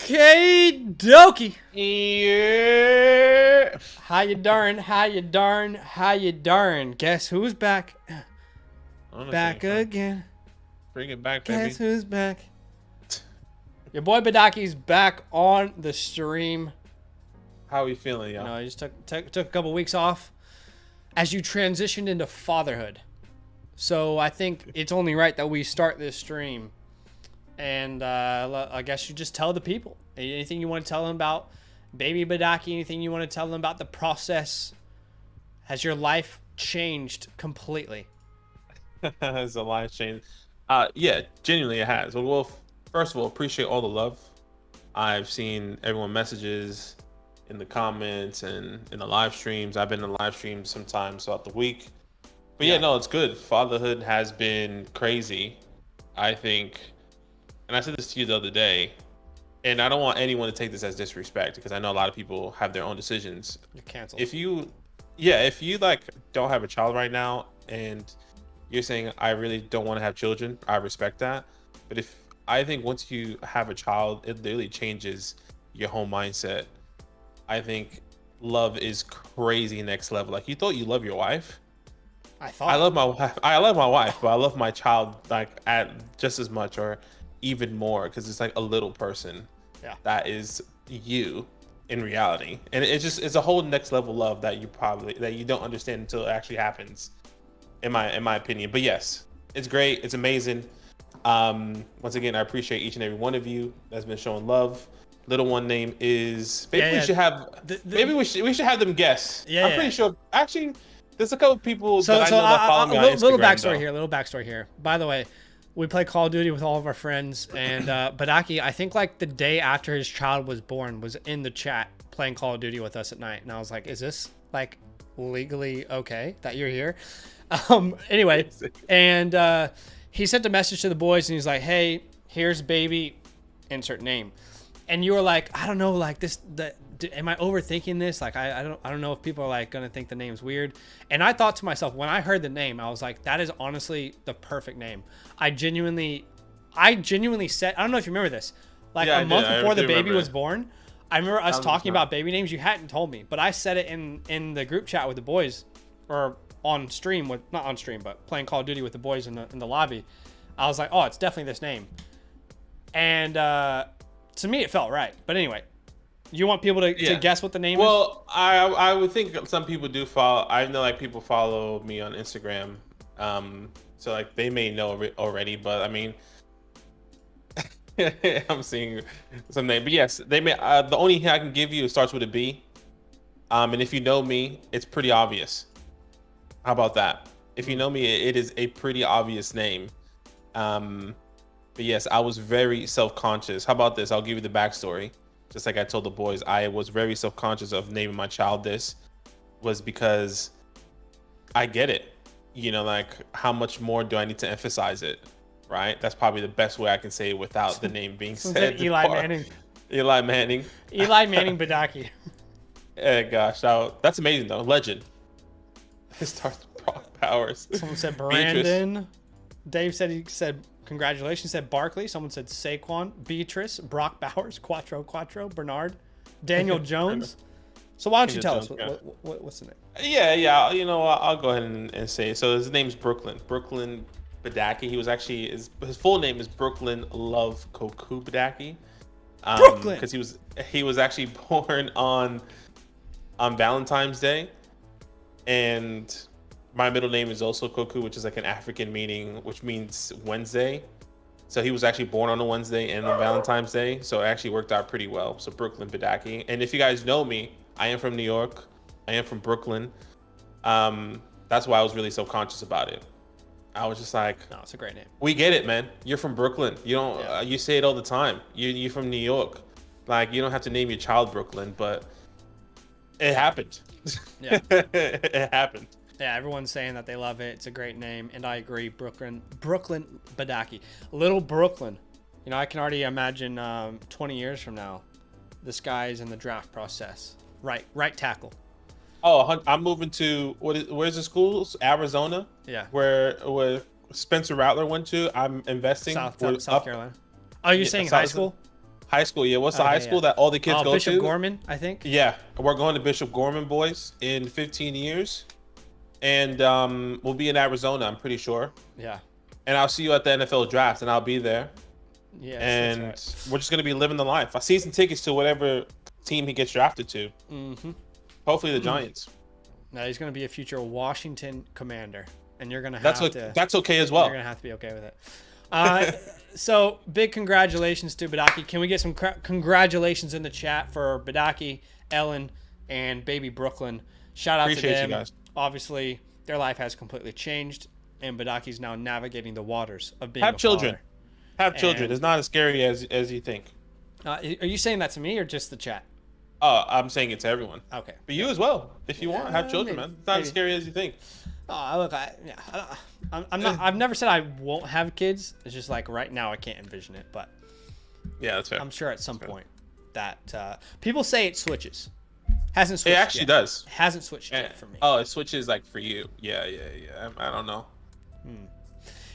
Okay, dokie. Yeah. How you darn? How you darn? How you darn? Guess who's back? Honestly, Back fine. again. Bring it back, baby. Guess who's back? Your boy Badaki's back on the stream. How are you feeling, y'all? You know, I just took a couple weeks off as you transitioned into fatherhood. So I think it's only right that we start this stream. And I guess you just tell the people anything you want to tell them about baby Badaki, anything you want to tell them about the process. Has your life changed completely? Has the life changed? Yeah, genuinely it has. Well, first of all, appreciate all the love. I've seen everyone messages in the comments and in the live streams. I've been in live streams sometimes throughout the week. But yeah, no, it's good. Fatherhood has been crazy, I think. And I said this to you the other day, and I don't want anyone to take this as disrespect because I know a lot of people have their own decisions. You're canceled. If you like don't have a child right now and you're saying I really don't want to have children, I respect that. But I think once you have a child, it literally changes your whole mindset. I think love is crazy next level. Like, you thought you love your wife. I love my wife. I love my wife, but I love my child like at just as much or even more because it's like a little person. Yeah. That is you in reality, and it's a whole next level love that you don't understand until it actually happens. In my opinion, but yes, it's great. It's amazing. Once again, I appreciate each and every one of you that's been showing love. Little one name is maybe we should have maybe we should have them guess. I'm pretty sure actually there's a couple people that I know that follow me on Instagram. Little backstory here. By the way, we play Call of Duty with all of our friends, and Badaki, I think like the day after his child was born, was in the chat playing Call of Duty with us at night, and I was like, "Is this like legally okay that you're here?" Anyway, and he sent a message to the boys, and he's like, "Hey, here's baby, insert name," and you were like, "I don't know, like this, am I overthinking this? Like, I don't know if people are like gonna think the name's weird." And I thought to myself when I heard the name, I was like, that is honestly the perfect name. I genuinely said, I don't know if you remember this, like a month before the baby was born. I remember us talking about baby names. You hadn't told me, but I said it in the group chat with the boys, or on stream with not on stream, but playing Call of Duty with the boys in the lobby. I was like, oh, it's definitely this name, and to me it felt right. But anyway. You want people to guess what the name is? Well, I would think some people do follow. I know like people follow me on Instagram, so like they may know already. But I mean, I'm seeing some name. But yes, they may. The only hint I can give you starts with a B, and if you know me, it's pretty obvious. How about that? If you know me, it is a pretty obvious name. But yes, I was very self-conscious. How about this? I'll give you the backstory. Just like I told the boys, I was very self-conscious of naming my child this, was because I get it. You know, like how much more do I need to emphasize it, right? That's probably the best way I can say it without the name being said. Eli Manning. Eli Manning. Eli Manning Badaki. Yeah, gosh, that's amazing though. Legend. It starts with Brock Powers. Someone said Brandon. Dave said congratulations. Said Barkley. Someone said Saquon, Beatrice, Brock Bowers, Quattro, Bernard, Daniel Jones. So why don't you tell us what's the name? Yeah. You know, I'll go ahead and say it. So his name's Brooklyn Badaki. He was actually his full name is Brooklyn Love Koku Badaki. Brooklyn, because he was actually born on Valentine's Day, and my middle name is also Koku, which is like an African meaning, which means Wednesday. So he was actually born on a Wednesday and on Valentine's Day. So it actually worked out pretty well. So Brooklyn Badaki. And if you guys know me, I am from New York. I am from Brooklyn. That's why I was really self-conscious about it. I was just like, no, it's a great name. We get it, man. You're from Brooklyn. You don't. You say it all the time. You're from New York. Like, you don't have to name your child Brooklyn, but it happened. Yeah. It happened. Yeah, everyone's saying that they love it. It's a great name, and I agree. Brooklyn Badaki, Little Brooklyn. You know, I can already imagine 20 years from now, this guy's in the draft process. Right tackle. Oh, I'm moving to where's the school? Arizona. Yeah. Where Spencer Rattler went to. I'm investing. South Carolina. Oh, you're saying high school? High school, yeah. What's the high Okay, school yeah. that all the kids go Bishop to? Gorman, I think. Yeah, we're going to Bishop Gorman, boys, in 15 years, and we'll be in Arizona, I'm pretty sure. Yeah. And I'll see you at the NFL draft, and I'll be there. Yeah. And That's right. we're just gonna be living the life. Season tickets to whatever team he gets drafted to. Mm-hmm. Hopefully the Giants. Now he's going to be a future Washington Commander, and you're going to have to. That's okay as well. You're going to have to be okay with it. So big congratulations to Badaki. Can we get some congratulations in the chat for Badaki, Ellen, and baby Brooklyn? Shout out Appreciate to them. you guys. Obviously, their life has completely changed, and Badaki's now navigating the waters of being Have a children. father. Have children. And- It's not as scary as you think. Are you saying that to me or just the chat? I'm saying it to everyone. Okay. But you as well, if you want, have children, maybe, man. It's not maybe. as scary as you think. Look, I'm not. I've never said I won't have kids. It's just like right now I can't envision it, but Yeah, that's fair. I'm sure at some point that people say it switches. Hasn't switched. It actually yet. does. Hasn't switched yet for me. Oh, it switches like for you. Yeah. I don't know.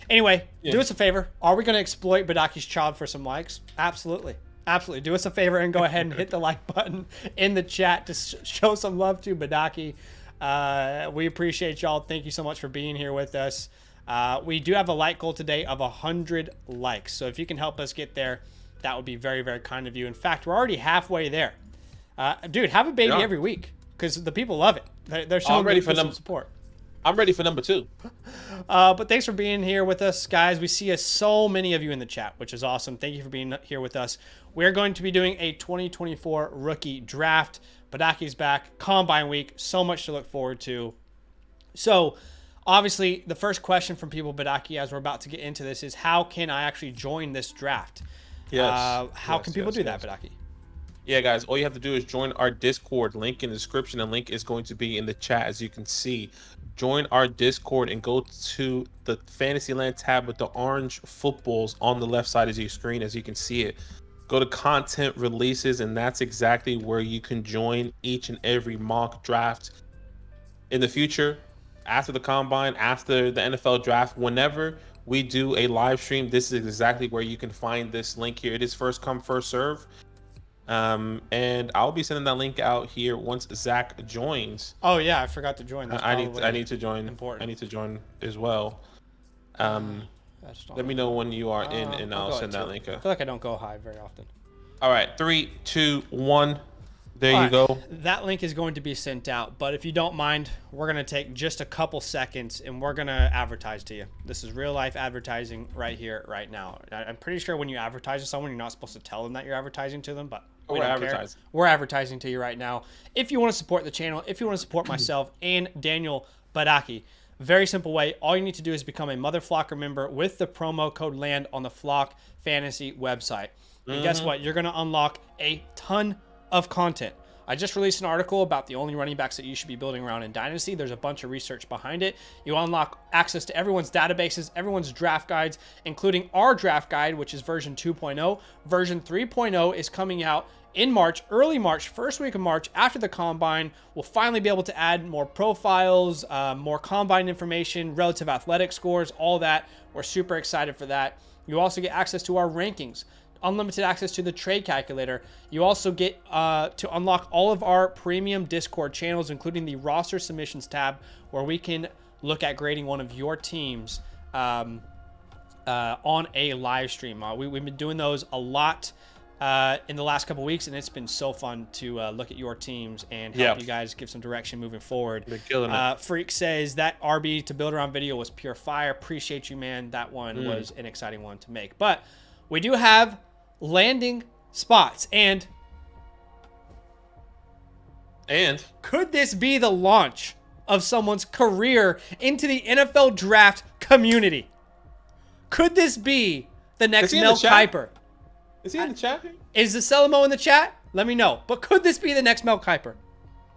Anyway, Yeah. do us a favor. Are we going to exploit Badaki's child for some likes? Absolutely. Absolutely. Do us a favor and go ahead and hit the like button in the chat to show some love to Badaki. We appreciate y'all. Thank you so much for being here with us. We do have a like goal today of 100 likes. So if you can help us get there, that would be very, very kind of you. In fact, we're already halfway there. Dude, have a baby every week because the people love it. They're showing me some support. I'm ready for number 2. But thanks for being here with us, guys. We see so many of you in the chat, which is awesome. Thank you for being here with us. We're going to be doing a 2024 rookie draft. Badaki's back. Combine week. So much to look forward to. So, obviously, the first question from people, Badaki, as we're about to get into this, is how can I actually join this draft? Yes. How can people do that, Badaki? Yeah, guys, all you have to do is join our Discord. Link in the description. The link is going to be in the chat, as you can see. Join our Discord and go to the Fantasyland tab with the orange footballs on the left side of your screen, as you can see it. Go to content releases, and that's exactly where you can join each and every mock draft in the future, after the combine, after the NFL draft. Whenever we do a live stream, this is exactly where you can find this link here. It is first come, first serve. And I'll be sending that link out here once Zach joins. Oh yeah, I forgot to join. I need to join. Important. I need to join as well. Let me know when you are in, and I'll send that link I out. feel like I don't go high very often. All right, 3, 2, 1. There All you right, go. That link is going to be sent out, but if you don't mind, we're going to take just a couple seconds and we're going to advertise to you. This is real life advertising right here, right now. I'm pretty sure when you advertise to someone, you're not supposed to tell them that you're advertising to them, but we don't care. We're advertising to you right now. If you want to support the channel, if you want to support myself and Daniel Badaki, very simple way. All you need to do is become a Mother Flocker member with the promo code LAND on the Flock Fantasy website. And guess what? You're going to unlock a ton of content. I just released an article about the only running backs that you should be building around in Dynasty. There's a bunch of research behind it. You unlock access to everyone's databases, everyone's draft guides, including our draft guide, which is version 2.0. Version 3.0 is coming out in March, early March, first week of March, after the combine. We'll finally be able to add more profiles, more combine information, relative athletic scores, all that. We're super excited for that. You also get access to our rankings, unlimited access to the trade calculator. You also get to unlock all of our premium Discord channels, including the roster submissions tab, where we can look at grading one of your teams on a live stream. We've been doing those a lot in the last couple weeks, and it's been so fun to look at your teams and help you guys give some direction moving forward. They're killing it. Freak says that RB to build around video was pure fire. Appreciate you, man. That one was an exciting one to make. But we do have landing spots, and could this be the launch of someone's career into the NFL draft community? Could this be the next Mel Kiper? Is he in the chat? Is the Selimo in the chat? Let me know. But could this be the next Mel Kiper?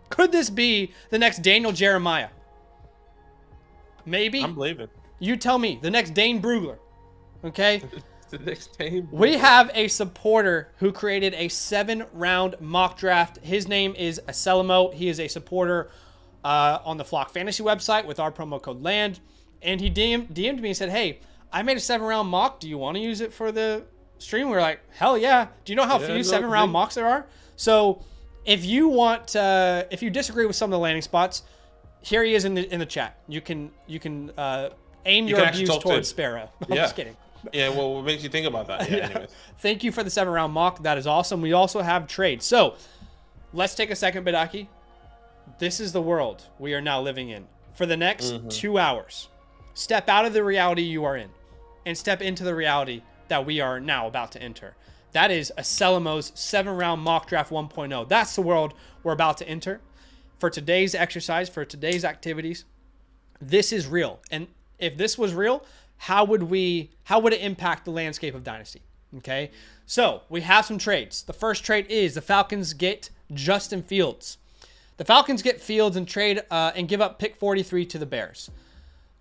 Could this be the next Daniel Jeremiah? Maybe. I'm believing. You tell me. The next Dane Brugler. Okay? The next team. We have a supporter who created a 7-round mock draft. His name is Selimo. He is a supporter on the Flock Fantasy website with our promo code LAND. And he DM'd me and said, hey, I made a 7-round mock. Do you want to use it for the stream. We were like, hell yeah. Do you know how few 7-round mocks there are? So if you want, if you disagree with some of the landing spots, here he is in the chat. You can aim your abuse towards Sparrow. I'm just kidding. Yeah, well, what makes you think about that? Yeah, anyways. Thank you for the 7-round mock. That is awesome. We also have trades. So let's take a second, Badaki. This is the world we are now living in for the next 2 hours. Step out of the reality you are in and step into the reality that we are now about to enter. That is a Selimo's 7-round mock draft 1.0. That's the world we're about to enter. For today's exercise, for today's activities, this is real. And if this was real, how would it impact the landscape of Dynasty? Okay, so we have some trades. The first trade is the Falcons get Justin Fields. The Falcons get Fields and trade and give up pick 43 to the Bears.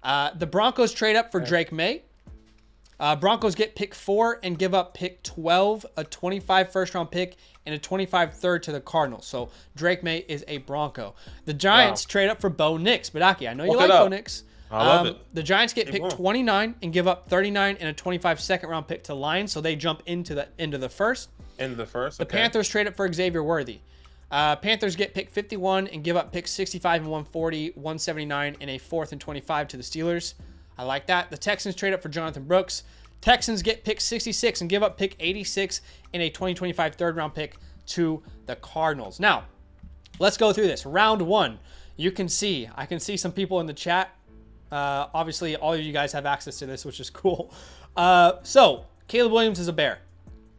The Broncos trade up for Drake May. Broncos get pick 4 and give up pick 12, a 25 first-round pick, and a 25 third to the Cardinals. So Drake May is a Bronco. The Giants trade up for Bo Nix. Badaki, I know you like Bo Nix. I love it. The Giants get pick 29 and give up 39 and a 25 second-round pick to Lions, so they jump into the first. Into the first, The Panthers trade up for Xavier Worthy. Panthers get pick 51 and give up pick 65 and 140, 179, and a 4th and 25 to the Steelers. I like that. The Texans trade up for Jonathan Brooks. Texans get pick 66 and give up pick 86 and a 2025 third-round pick to the Cardinals. Now, let's go through this. Round 1. I can see some people in the chat. Obviously, all of you guys have access to this, which is cool. So, Caleb Williams is a Bear.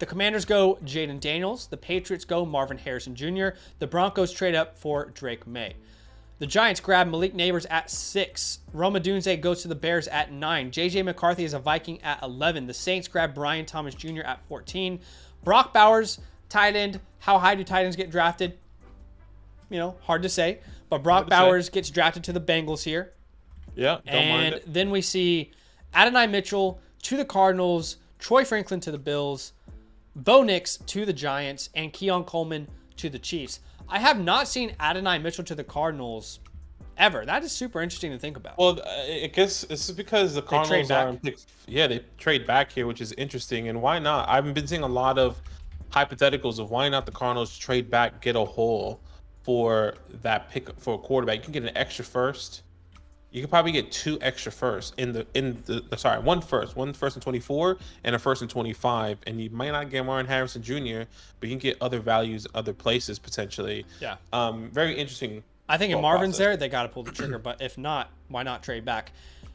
The Commanders go Jaden Daniels. The Patriots go Marvin Harrison Jr. The Broncos trade up for Drake May. The Giants grab Malik Neighbors at 6. Roma Dunze goes to the Bears at 9. J.J. McCarthy is a Viking at 11. The Saints grab Brian Thomas Jr. at 14. Brock Bowers, tight end. How high do tight ends get drafted? Hard to say. But Brock Bowers gets drafted to the Bengals here. Yeah, don't mind it. And then we see Adonai Mitchell to the Cardinals, Troy Franklin to the Bills, Bo Nix to the Giants, and Keon Coleman to the Chiefs. I have not seen Adonai Mitchell to the Cardinals ever. That is super interesting to think about. Well, I guess it's because the Cardinals are they trade back here, which is interesting. And why not? I've been seeing a lot of hypotheticals of why not the Cardinals trade back, get a hole for that pick for a quarterback. You can get an extra first. You could probably get 2 extra firsts one first in 24 and a first in 25, and you might not get Marvin Harrison Jr., but you can get other values other places potentially. Yeah. Very interesting. I think if Marvin's there, they got to pull the trigger, but if not, why not trade back?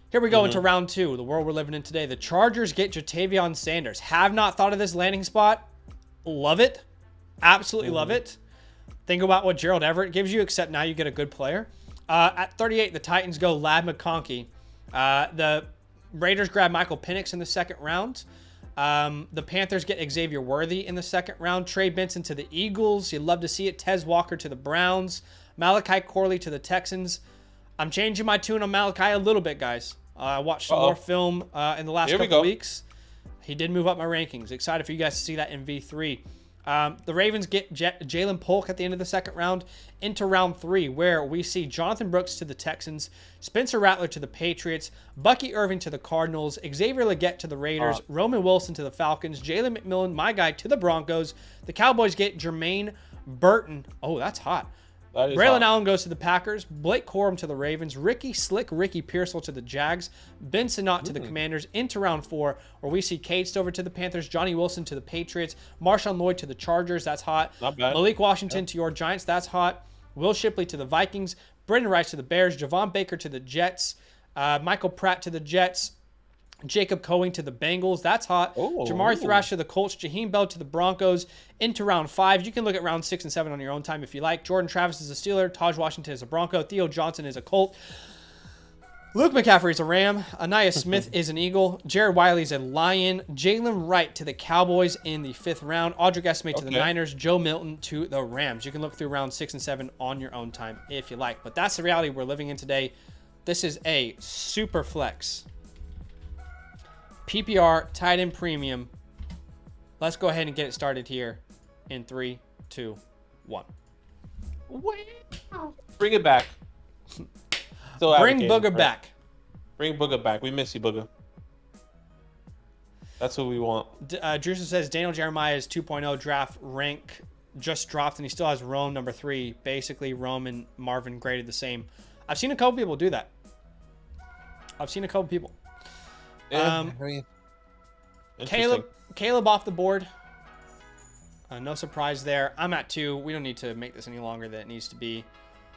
Here we go into round 2, the world we're living in today. The Chargers get Jatavion Sanders. Have not thought of this landing spot. Love it. Absolutely love it. Think about what Gerald Everett gives you, except now you get a good player. At 38, the Titans go Lad McConkey. The Raiders grab Michael Penix in the second round. The Panthers get Xavier Worthy in the second round. Trey Benson to the Eagles. You'd love to see it. Tez Walker to the Browns. Malachi Corley to the Texans. I'm changing my tune on Malachi a little bit, guys. I watched some more film in the last couple weeks. He did move up my rankings. Excited for you guys to see that in V3. The Ravens get Jalen Polk at the end of the second round into round 3, where we see Jonathan Brooks to the Texans, Spencer Rattler to the Patriots, Bucky Irving to the Cardinals, Xavier Legette to the Raiders, Roman Wilson to the Falcons, Jalen McMillan, my guy, to the Broncos. The Cowboys get Jermaine Burton. Oh, that's hot. Braylon Allen goes to the Packers, Blake Corum to the Ravens, Ricky Pearsall to the Jags, Ben Sinnott to the Commanders into round 4, where we see Cade Stover to the Panthers, Johnny Wilson to the Patriots, Marshawn Lloyd to the Chargers, that's hot. Not bad. Malik Washington to your Giants, that's hot. Will Shipley to the Vikings, Brendan Rice to the Bears, Javon Baker to the Jets, Michael Pratt to the Jets, Jacob Coing to the Bengals. That's hot. Jamari Thrash to the Colts. Jaheim Bell to the Broncos. Into round 5. You can look at round 6 and 7 on your own time if you like. Jordan Travis is a Steeler. Taj Washington is a Bronco. Theo Johnson is a Colt. Luke McCaffrey is a Ram. Anaya Smith is an Eagle. Jared Wiley is a Lion. Jalen Wright to the Cowboys in the 5th round. Audric Esme to the Niners. Joe Milton to the Rams. You can look through round 6 and 7 on your own time if you like. But that's the reality we're living in today. This is a super flex PPR tight end premium. Let's go ahead and get it started here in 3, 2, 1. Wow. Bring it back. Bring Booger back. Bring Booger back. We miss you, Booger. That's what we want. Drusen says Daniel Jeremiah's 2.0 draft rank just dropped, and he still has Rome number 3. Basically, Rome and Marvin graded the same. I've seen a couple people do that. Yeah, I mean, Caleb off the board. No surprise there. I'm at 2. We don't need to make this any longer than it needs to be.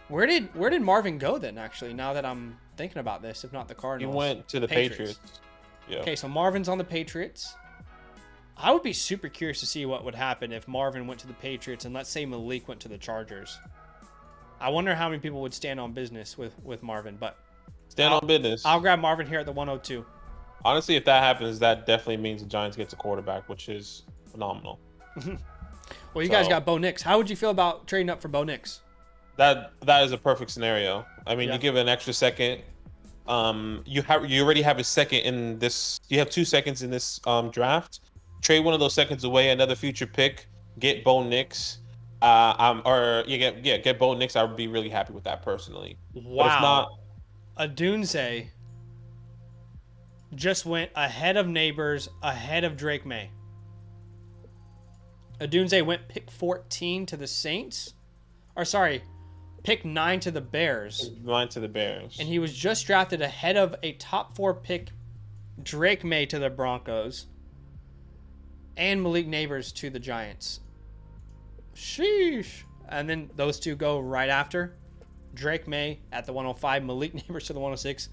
Where did Marvin go then, actually, now that I'm thinking about this, if not the Cardinals? He went to the Patriots. Yeah. Okay, so Marvin's on the Patriots. I would be super curious to see what would happen if Marvin went to the Patriots and let's say Malik went to the Chargers. I wonder how many people would stand on business with Marvin, but on business. I'll grab Marvin here at the 102. Honestly, if that happens, that definitely means the Giants gets a quarterback, which is phenomenal. Well, you guys got Bo Nix. How would you feel about trading up for Bo Nix? That is a perfect scenario. I mean, you give it an extra second. You already have a second in this. You have 2 seconds in this draft. Trade one of those seconds away, another future pick. Get Bo Nix. Get Bo Nix. I would be really happy with that personally. Wow. But if not, Adunze just went ahead of Neighbors, ahead of Drake May. Adunze went pick 14 to the Saints. Or sorry, pick 9 to the Bears. 9 to the Bears. And he was just drafted ahead of a top 4 pick, Drake May to the Broncos. And Malik Neighbors to the Giants. Sheesh. And then those two go right after. Drake May at the 105, Malik Neighbors to the 106.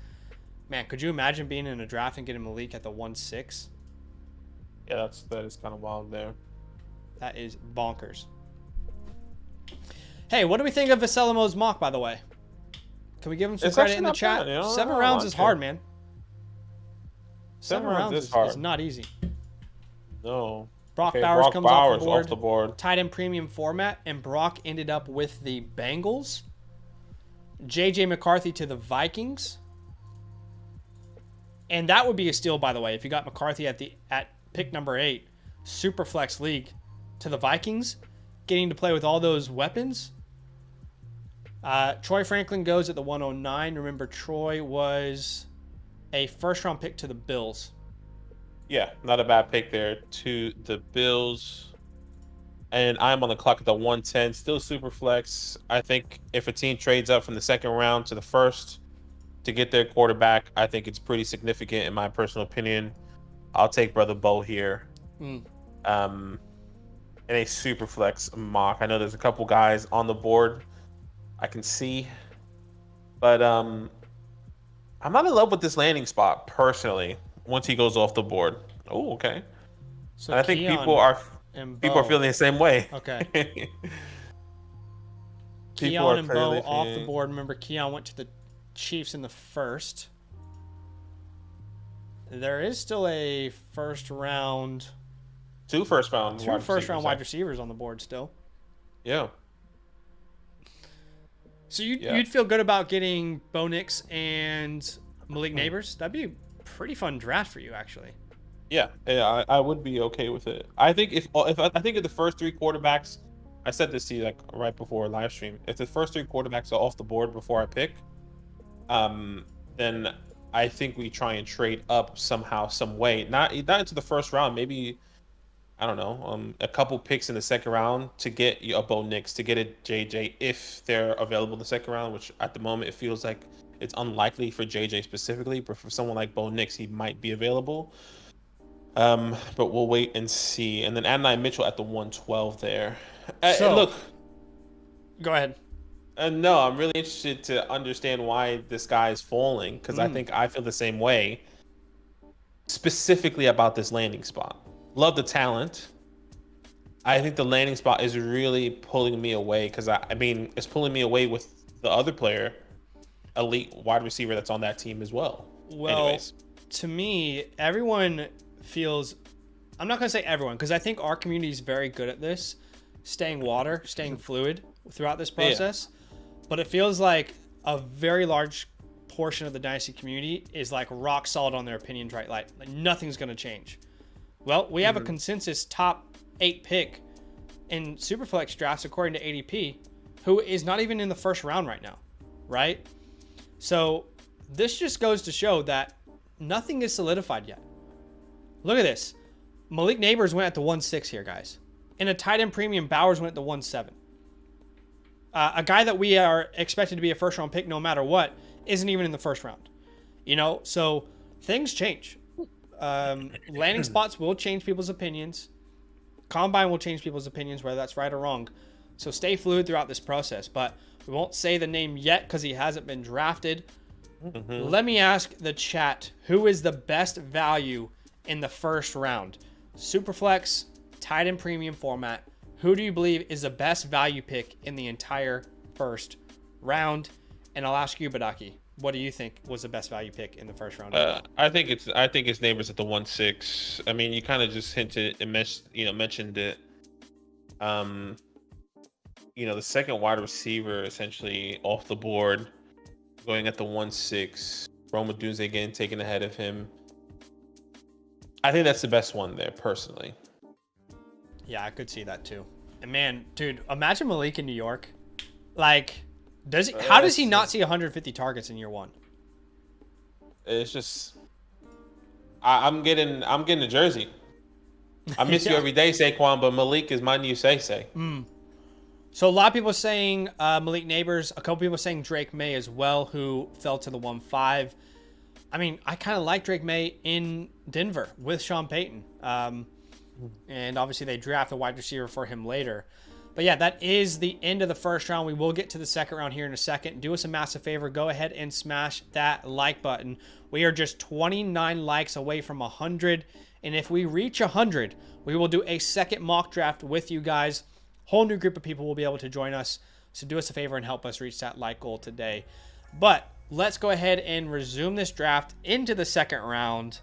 Man, could you imagine being in a draft and getting Malik at the 1-6? Yeah, that is kind of wild there. That is bonkers. Hey, what do we think of Vaselimo's mock, by the way? Can we give him some credit in the chat? Bad, 7 rounds is hard, man. 7 rounds is not easy. No. Brock Bowers comes off the board. Tight end premium format, and Brock ended up with the Bengals. J.J. McCarthy to the Vikings. And that would be a steal, by the way, if you got McCarthy at pick number 8, Superflex League, to the Vikings, getting to play with all those weapons. Troy Franklin goes at the 109. Remember, Troy was a first-round pick to the Bills. Yeah, not a bad pick there to the Bills. And I'm on the clock at the 110, still super flex. I think if a team trades up from the second round to the first to get their quarterback, I think it's pretty significant in my personal opinion. I'll take Brother Bo here. In a super flex mock. I know there's a couple guys on the board I can see, but I'm not in love with this landing spot personally. Once he goes off the board. Oh, okay. So and I think people are feeling the same way. Okay. Keon and Bo off the board. Remember, Keon went to the Chiefs in the first. There is still a first round. Two first round wide receivers on the board still. Yeah. So you'd feel good about getting Bo Nix and Malik Neighbors? That'd be pretty fun draft for you, actually. Yeah, I would be okay with it. I think if the first 3 quarterbacks, I said this to you like right before live stream. If the first 3 quarterbacks are off the board before I pick, then I think we try and trade up somehow, some way. Not into the first round, maybe I don't know, a couple picks in the second round to get a Bo Nix, to get a JJ if they're available in the second round, which at the moment it feels like it's unlikely for JJ specifically, but for someone like Bo Nix, he might be available. But we'll wait and see. And then Adonai Mitchell at the 112 there. Look. Go ahead. No, I'm really interested to understand why this guy is falling, because I think I feel the same way, specifically about this landing spot. Love the talent. I think the landing spot is really pulling me away, because I mean, it's pulling me away with the other player, elite wide receiver that's on that team as well. Well, anyways, to me, everyone feels, I'm not going to say everyone, because I think our community is very good at this, staying fluid throughout this process. Yeah. But it feels like a very large portion of the Dynasty community is like rock solid on their opinions, right? Like nothing's going to change. Well, we have a consensus top 8 pick in Superflex drafts according to ADP, who is not even in the first round right now, right? So this just goes to show that nothing is solidified yet. Look at this. Malik Neighbors went at the 1-6 here, guys. In a tight end premium, Bowers went at the 1-7. A guy that we are expected to be a first-round pick no matter what isn't even in the first round. You know, so things change. Landing spots will change people's opinions. Combine will change people's opinions, whether that's right or wrong. So stay fluid throughout this process. But we won't say the name yet because he hasn't been drafted. Let me ask the chat, who is the best value in the first round? Superflex, tight end premium format. Who do you believe is the best value pick in the entire first round? And I'll ask you, Badaki, what do you think was the best value pick in the first round? I think it's Neighbors at the 1-6. I mean, you kind of just hinted and mentioned it. The second wide receiver essentially off the board, going at the 1-6. Rome Odunze again taken ahead of him. I think that's the best one there, personally. Yeah, I could see that too. And man, dude, imagine Malik in New York. Like, how does he not see 150 targets in year one? It's just, I'm getting a jersey. I miss you every day, Saquon, but Malik is my new Say. So a lot of people saying Malik Neighbors, a couple people saying Drake May as well, who fell to the 1-5. I mean, I kind of like Drake May in Denver with Sean Payton. And obviously they draft a wide receiver for him later. But yeah, that is the end of the first round. We will get to the second round here in a second. Do us a massive favor. Go ahead and smash that like button. We are just 29 likes away from 100. And if we reach 100, we will do a second mock draft with you guys. Whole new group of people will be able to join us. So do us a favor and help us reach that like goal today. But let's go ahead and resume this draft into the second round.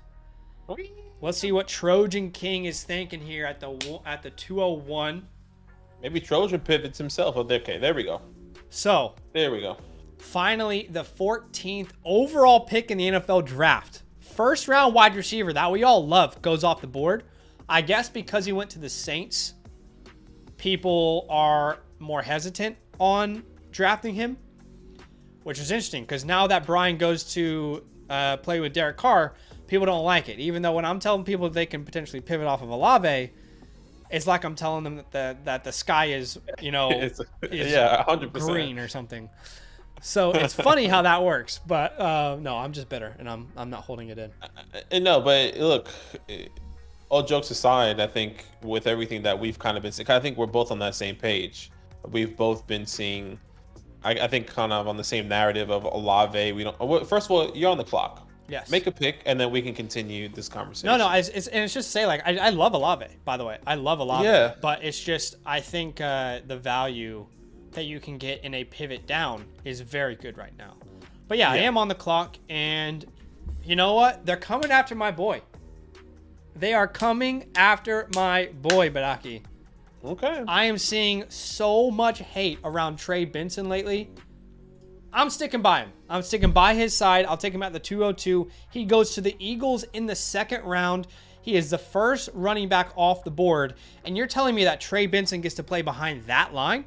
Let's see what Trojan King is thinking here at the 201. Maybe Trojan pivots himself. Okay, there we go. So there we go. Finally, the 14th overall pick in the NFL draft. First round wide receiver that we all love goes off the board. I guess because he went to the Saints, people are more hesitant on drafting him, which is interesting because now that Brian goes to play with Derek Carr, people don't like it. Even though when I'm telling people they can potentially pivot off of Olave, it's like I'm telling them that the sky is, is 100% green or something. So it's funny how that works. But no, I'm just bitter and I'm not holding it in. No, but look, all jokes aside, I think with everything that we've kind of been seeing, I think we're both on that same page. We've both been seeing, I think, kind of on the same narrative of Olave. First of all, you're on the clock. Yes. Make a pick, and then we can continue this conversation. No, it's just to say, like, I love Olave, by the way. I love Olave. Yeah. But it's just, I think the value that you can get in a pivot down is very good right now. But yeah, I am on the clock, and you know what? They're coming after my boy. They are coming after my boy, Badaki. Okay. I am seeing so much hate around Trey Benson lately. I'm sticking by him. I'm sticking by his side. I'll take him at the 202. He goes to the Eagles in the second round. He is the first running back off the board. And you're telling me that Trey Benson gets to play behind that line?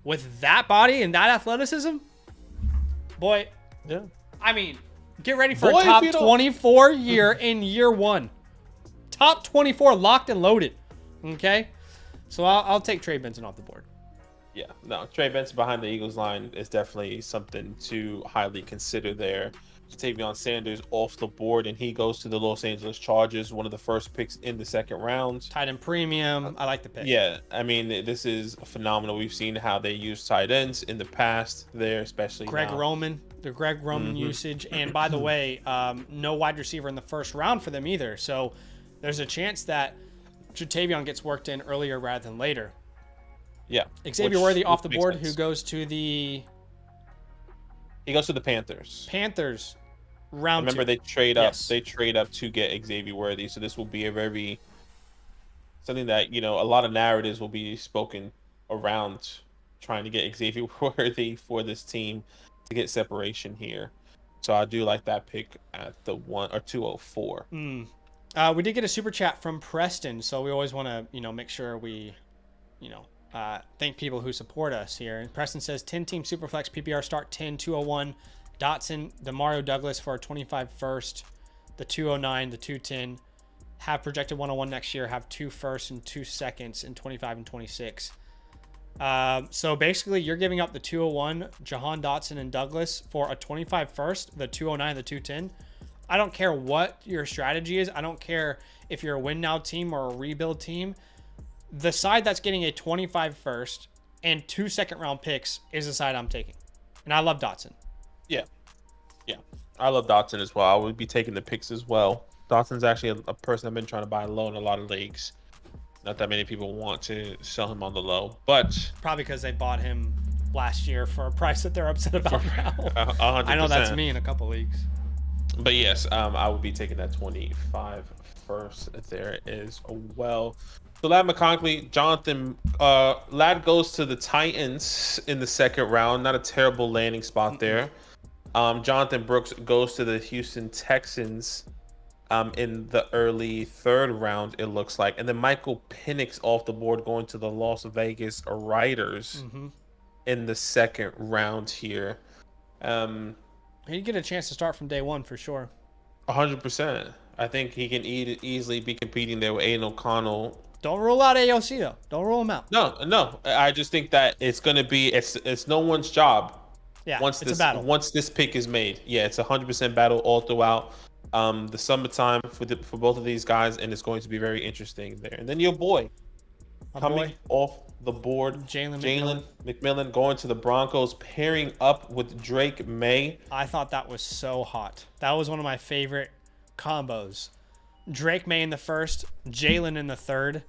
With that body and that athleticism? Boy. Yeah. I mean, get ready for a top 24 year in year one. Top 24 locked and loaded. Okay? So I'll take Trey Benson off the board. Yeah, no, Trey Benson behind the Eagles line is definitely something to highly consider there. Ja'Tavion Sanders off the board, and he goes to the Los Angeles Chargers, one of the first picks in the second round. Tight end premium. I like the pick. Yeah, I mean, this is phenomenal. We've seen how they use tight ends in the past there, especially Greg now. Roman, the Greg Roman usage. And by the way, no wide receiver in the first round for them either. So there's a chance that Ja'Tavion gets worked in earlier rather than later. Yeah. Xavier Worthy off the board, who goes to the... He goes to the Panthers. Panthers, round Remember, 2. they trade up. Yes. They trade up to get Xavier Worthy. So this will be something that, a lot of narratives will be spoken around trying to get Xavier Worthy for this team to get separation here. So I do like that pick at the 204. We did get a super chat from Preston, so we always want to, make sure we, thank people who support us here. And Preston says 10-team Superflex PPR start 10, 201, Dotson, Demario Douglas for our 25 first, the 209, the 210, have projected 101 next year, have 2 firsts and 2 seconds in 25 and 26. So basically, you're giving up the 201, Jahan Dotson and Douglas for a 25 first, the 209, the 210. I don't care what your strategy is. I don't care if you're a win now team or a rebuild team. The side that's getting a 25 first and 2 second round picks is the side I'm taking. And I love Dotson. Yeah. I love Dotson as well. I would be taking the picks as well. Dotson's actually a person I've been trying to buy low in a lot of leagues. Not that many people want to sell him on the low, but probably because they bought him last year for a price that they're upset about now. 100%. I know that's me in a couple leagues. But yes, I would be taking that 25 first there as well. So Ladd McConkey, Jonathan, Ladd goes to the Titans in the second round. Not a terrible landing spot there. Jonathan Brooks goes to the Houston Texans in the early third round, it looks like. And then Michael Penix off the board going to the Las Vegas Raiders in the second round here. He'd get a chance to start from day one for sure. 100%. I think he can easily be competing there with Aiden O'Connell. Don't rule out AOC though. Don't rule him out. No. I just think that it's going to be it's no one's job. Yeah, it's a battle. Once this pick is made, yeah, it's 100% battle all throughout the summertime for both of these guys, and it's going to be very interesting there. And then your boy coming off the board, Jalen McMillan going to the Broncos, pairing up with Drake May. I thought that was so hot. That was one of my favorite combos. Drake May in the first, Jalen in the third,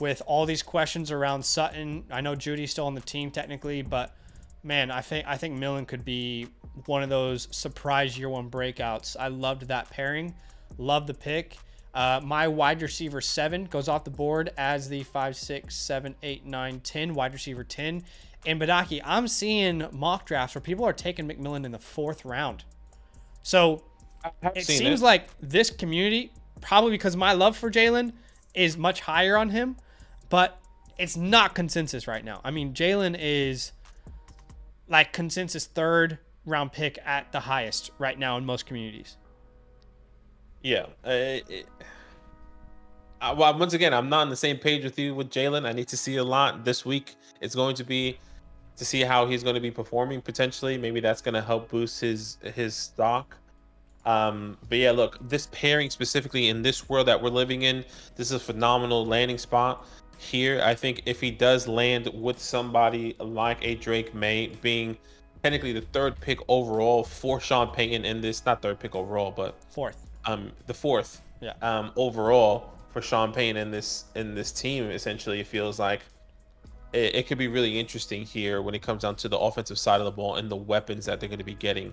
with all these questions around Sutton. I know Judy's still on the team technically, but man, I think Millen could be one of those surprise year one breakouts. I loved that pairing. Love the pick. My wide receiver 7 goes off the board as the 5, 6, 7, 8, 9, 10 wide receiver 10. And Badaki, I'm seeing mock drafts where people are taking McMillan in the 4th round. So it seems like this community, probably because my love for Jalen is much higher on him, but it's not consensus right now. I mean, Jalen is like consensus 3rd round pick at the highest right now in most communities. Yeah. Once again, I'm not on the same page with you with Jalen. I need to see a lot this week. It's going to be to see how he's going to be performing potentially. Maybe that's going to help boost his stock. But yeah, look, this pairing specifically in this world that we're living in, this is a phenomenal landing spot. Here, I think if he does land with somebody like a Drake May, being technically the 3rd pick overall for Sean Payton in this, not 3rd pick overall, but 4th. The 4th. Yeah. Overall for Sean Payton in this team, essentially, it feels like it could be really interesting here when it comes down to the offensive side of the ball and the weapons that they're going to be getting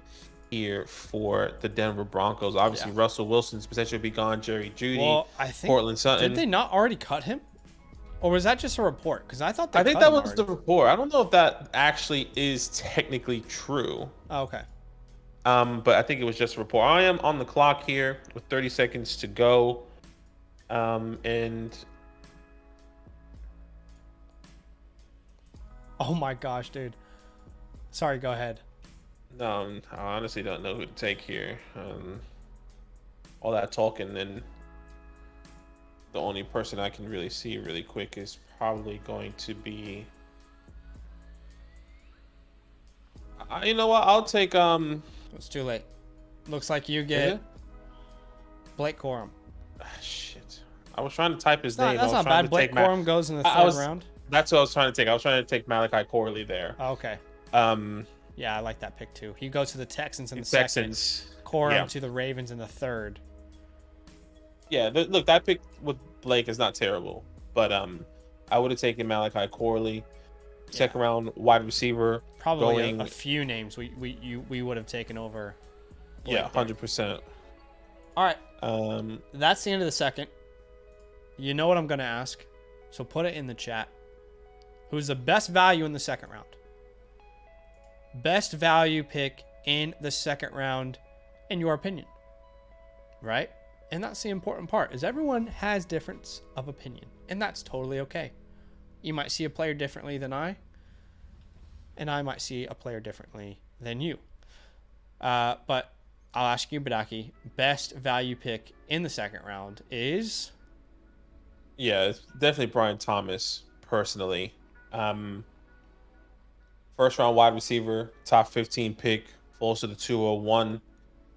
here for the Denver Broncos. Obviously, Russell Wilson's potentially be gone. Jerry Jeudy, I think, Cortland Sutton. Did they not already cut him? Or was that just a report? Because I thought I think that was the report. I don't know if that actually is technically true. Oh, okay. But I think it was just a report. I am on the clock here with 30 seconds to go. And oh my gosh, dude. Sorry, go ahead. No, I honestly don't know who to take here. All that talking, and the only person I can really see really quick is probably going to be. You know what? I'll take. It's too late. Looks like you get Blake Corum. Shit. I was trying to type his name. That's not bad. Blake Corum goes in the 3rd round. That's what I was trying to take. I was trying to take Malachi Corley there. Oh, okay. Yeah, I like that pick too. He goes to the Texans in the 2nd. Corum to the Ravens in the 3rd. Yeah, look, that pick with Blake is not terrible, but I would have taken Malachi Corley, 2nd round wide receiver. Probably a few names we would have taken over. Blake. Yeah, 100%. All right. That's the end of the 2nd. You know what I'm going to ask, so put it in the chat. Who's the best value in the 2nd round? Best value pick in the 2nd round, in your opinion, right? And that's the important part, is everyone has difference of opinion, and that's totally okay. You might see a player differently than I, and I might see a player differently than you. But I'll ask you, Badaki. Best value pick in the second round is. Yeah, it's definitely Brian Thomas, personally. First round wide receiver, top 15 pick, falls to the 201.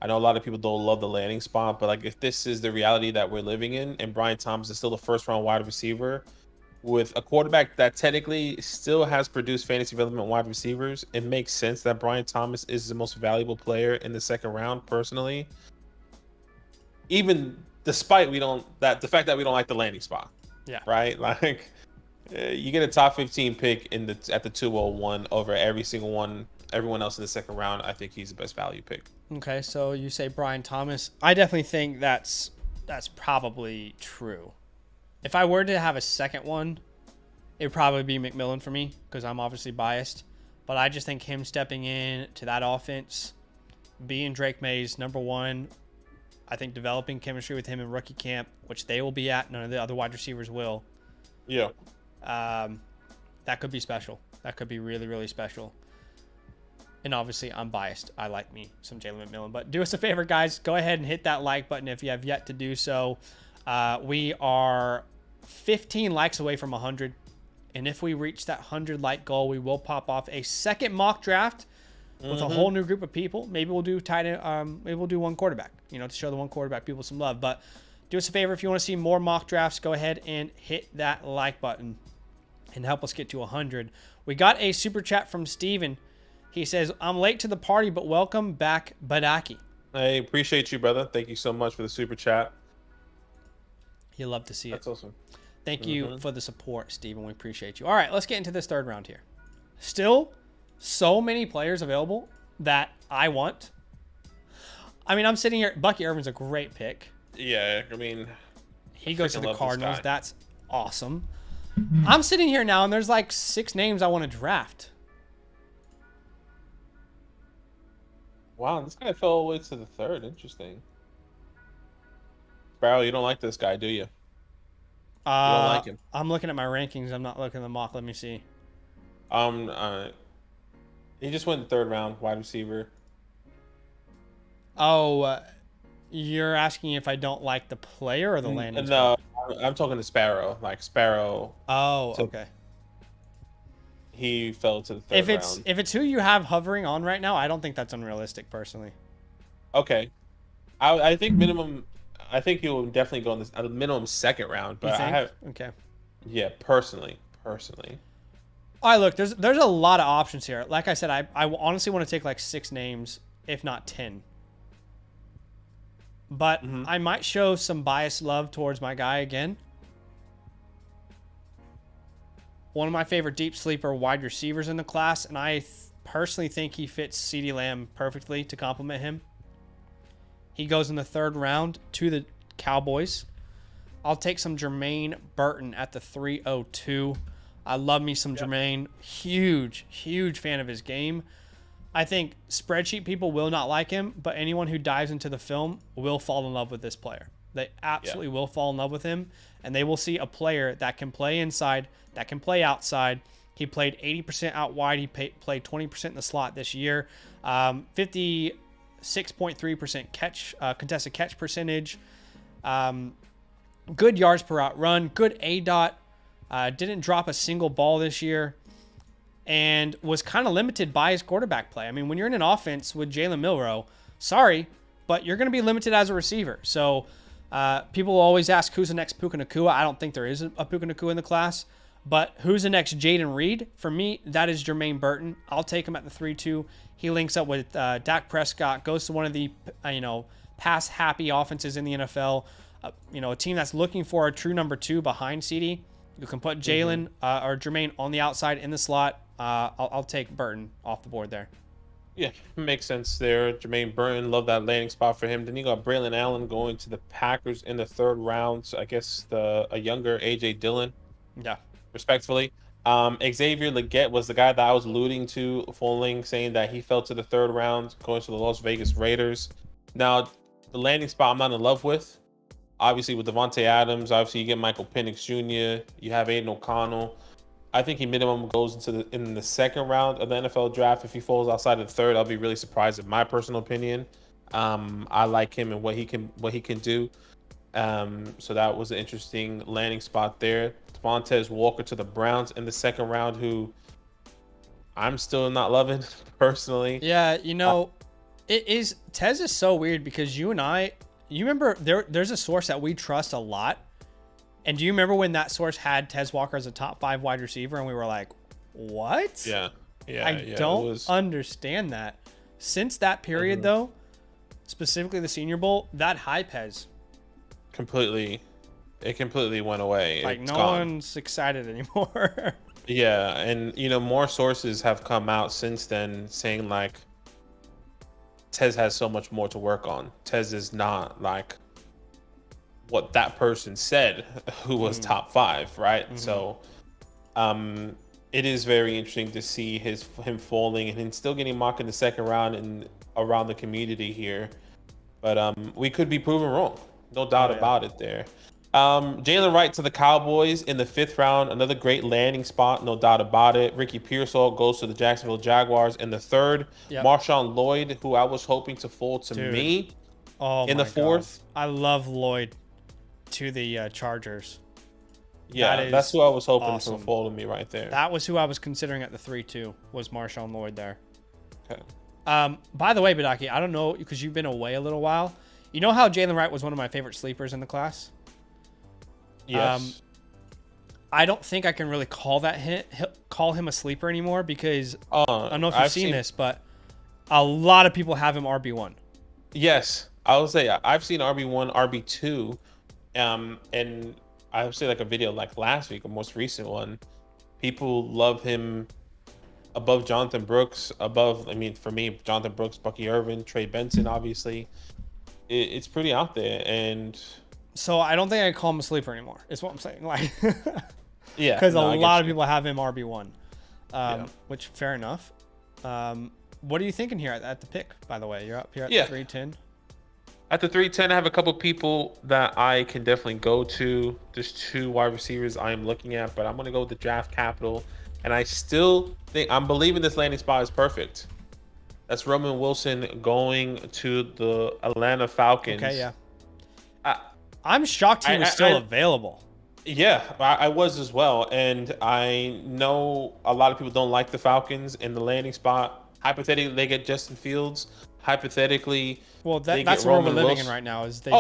I know a lot of people don't love the landing spot, but like if this is the reality that we're living in, and Brian Thomas is still the first round wide receiver with a quarterback that technically still has produced fantasy relevant wide receivers, it makes sense that Brian Thomas is the most valuable player in the second round, personally. Even despite the fact that we don't like the landing spot. Yeah. Right? Like you get a top 15 pick at the 201 over everyone else in the second round. I think he's the best value pick. Okay, so you say Brian Thomas. I definitely think that's probably true. If I were to have a second one, it would probably be McMillan for me because I'm obviously biased. But I just think him stepping in to that offense, being Drake May's number one, I think developing chemistry with him in rookie camp, which they will be at, none of the other wide receivers will. Yeah. That could be special. That could be really, really special. And obviously, I'm biased. I like me some Jalen McMillan. But do us a favor, guys. Go ahead and hit that like button if you have yet to do so. We are 15 likes away from 100. And if we reach that 100 like goal, we will pop off a second mock draft with a whole new group of people. Maybe we'll do tight end. Maybe we'll do one quarterback, to show the one quarterback people some love. But do us a favor. If you want to see more mock drafts, go ahead and hit that like button and help us get to 100. We got a super chat from Steven. He says, I'm late to the party, but welcome back, Badaki. I appreciate you, brother. Thank you so much for the super chat. You'll love to see it. That's awesome. Thank you for the support, Steven. We appreciate you. All right, let's get into this third round here. Still so many players available that I want. I mean, I'm sitting here. Bucky Irvin's a great pick. Yeah, I mean, he goes to the Cardinals. That's awesome. I'm sitting here now, and there's like 6 names I want to draft. Wow, this guy fell all the way to the third. Interesting. Sparrow, you don't like this guy, do you? You don't like him. I'm looking at my rankings. I'm not looking at the mock. Let me see. He just went in the third round, wide receiver. Oh, you're asking if I don't like the player or the landing spot? No, I'm talking to Sparrow. Like Sparrow. Oh, okay. He fell to the third round. If it's who you have hovering on right now, I don't think that's unrealistic, personally. Okay, I think minimum. I think he will definitely go in this minimum second round. But okay. Yeah, personally. All right, look, there's a lot of options here. Like I said, I honestly want to take like 6 names, if not 10. But I might show some biased love towards my guy again. One of my favorite deep sleeper wide receivers in the class, and I personally think he fits CeeDee Lamb perfectly to complement him. He goes in the third round to the Cowboys. I'll take some Jermaine Burton at the 302. I love me some Jermaine. Huge fan of his game. I think spreadsheet people will not like him, but anyone who dives into the film will fall in love with this player. They absolutely will fall in love with him, and they will see a player that can play inside, that can play outside. He played 80% out wide. He played 20% in the slot this year. 56.3% contested catch percentage. Good yards per out run. Good ADOT. Didn't drop a single ball this year. And was kind of limited by his quarterback play. I mean, when you're in an offense with Jalen Milroe, sorry, but you're going to be limited as a receiver. So people will always ask who's the next Puka Nacua. I don't think there is a Puka Nacua in the class. But who's the next Jaden Reed? For me, that is Jermaine Burton. I'll take him at the 3-2. He links up with Dak Prescott, goes to one of the pass-happy offenses in the NFL. A team that's looking for a true number 2 behind CeeDee. You can put Jalen or Jermaine on the outside in the slot. I'll take Burton off the board there. Yeah, makes sense there. Jermaine Burton, love that landing spot for him. Then you got Braylon Allen going to the Packers in the third round. So I guess a younger A.J. Dillon. Yeah. Respectfully. Xavier Legette was the guy that I was alluding to, saying that he fell to the third round, going to the Las Vegas Raiders. Now, the landing spot I'm not in love with. Obviously, with Devontae Adams, obviously you get Michael Penix Jr., you have Aiden O'Connell. I think he minimum goes in the second round of the NFL draft. If he falls outside of the third, I'll be really surprised in my personal opinion. I like him and what he can do. So that was an interesting landing spot there. Devontae Walker to the Browns in the second round, who I'm still not loving personally. Yeah, Tez is so weird because you remember there's a source that we trust a lot. And do you remember when that source had Tez Walker as a top 5 wide receiver and we were like, what? Yeah. I don't understand that. Since that period though, specifically the Senior Bowl, that hype has completely went away. Like no one's excited anymore. Yeah, and more sources have come out since then saying like Tez has so much more to work on. Tez is not like what that person said who was top 5, right? So it is very interesting to see him falling and still getting mocked in the second round and around the community here. But we could be proven wrong. No doubt about it there. Jalen Wright to the Cowboys in the 5th round. Another great landing spot, no doubt about it. Ricky Pearsall goes to the Jacksonville Jaguars in the 3rd. Yep. Marshawn Lloyd, who I was hoping to fall to me in the 4th. I love Lloyd to the Chargers. Yeah, that's who I was hoping to fall to me right there. That was who I was considering at the 3-2, was Marshawn Lloyd there. Okay. By the way, Badaki, I don't know, because you've been away a little while. You know how Jalen Wright was one of my favorite sleepers in the class? Yes. I don't think I can really call him a sleeper anymore because I don't know if you've seen this, but a lot of people have him RB1. Yes, I would say I've seen RB1, RB2, and I would say like a video like last week, a most recent one. People love him above Jonathan Brooks, for me, Jonathan Brooks, Bucky Irvin, Trey Benson, obviously. It's pretty out there, and so I don't think I call him a sleeper anymore. Is what I'm saying. Like, yeah, because a lot of people have him RB1, which fair enough. What are you thinking here at the pick? By the way, you're up here at the 310. At the 310, I have a couple people that I can definitely go to. There's 2 wide receivers I am looking at, but I'm going to go with the draft capital, and I still think I'm believing this landing spot is perfect. That's Roman Wilson going to the Atlanta Falcons. Okay, yeah. I'm shocked he was still available. Yeah, I was as well. And I know a lot of people don't like the Falcons in the landing spot. Hypothetically, they get Justin Fields. Hypothetically, that's where we're living in right now. Is they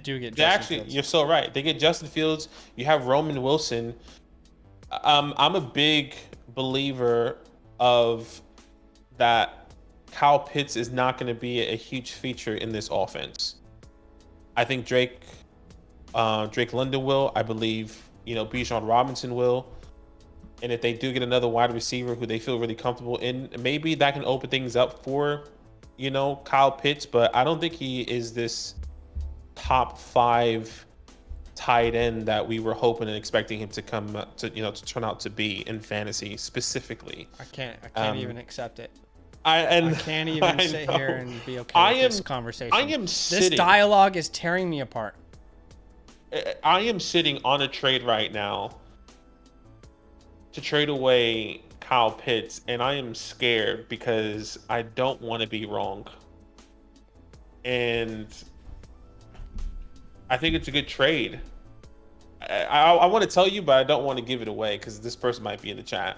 do get Justin Fields. You're so right. They get Justin Fields. You have Roman Wilson. I'm a big believer of that. Kyle Pitts is not going to be a huge feature in this offense. I think Drake London will. I believe, Bijan Robinson will. And if they do get another wide receiver who they feel really comfortable in, maybe that can open things up for, Kyle Pitts. But I don't think he is this top 5 tight end that we were hoping and expecting him to come to turn out to be in fantasy specifically. I can't even accept it. I can't even sit here and be okay with this conversation. This dialogue is tearing me apart. I am sitting on a trade right now to trade away Kyle Pitts, and I am scared because I don't want to be wrong. And I think it's a good trade. I want to tell you, but I don't want to give it away because this person might be in the chat.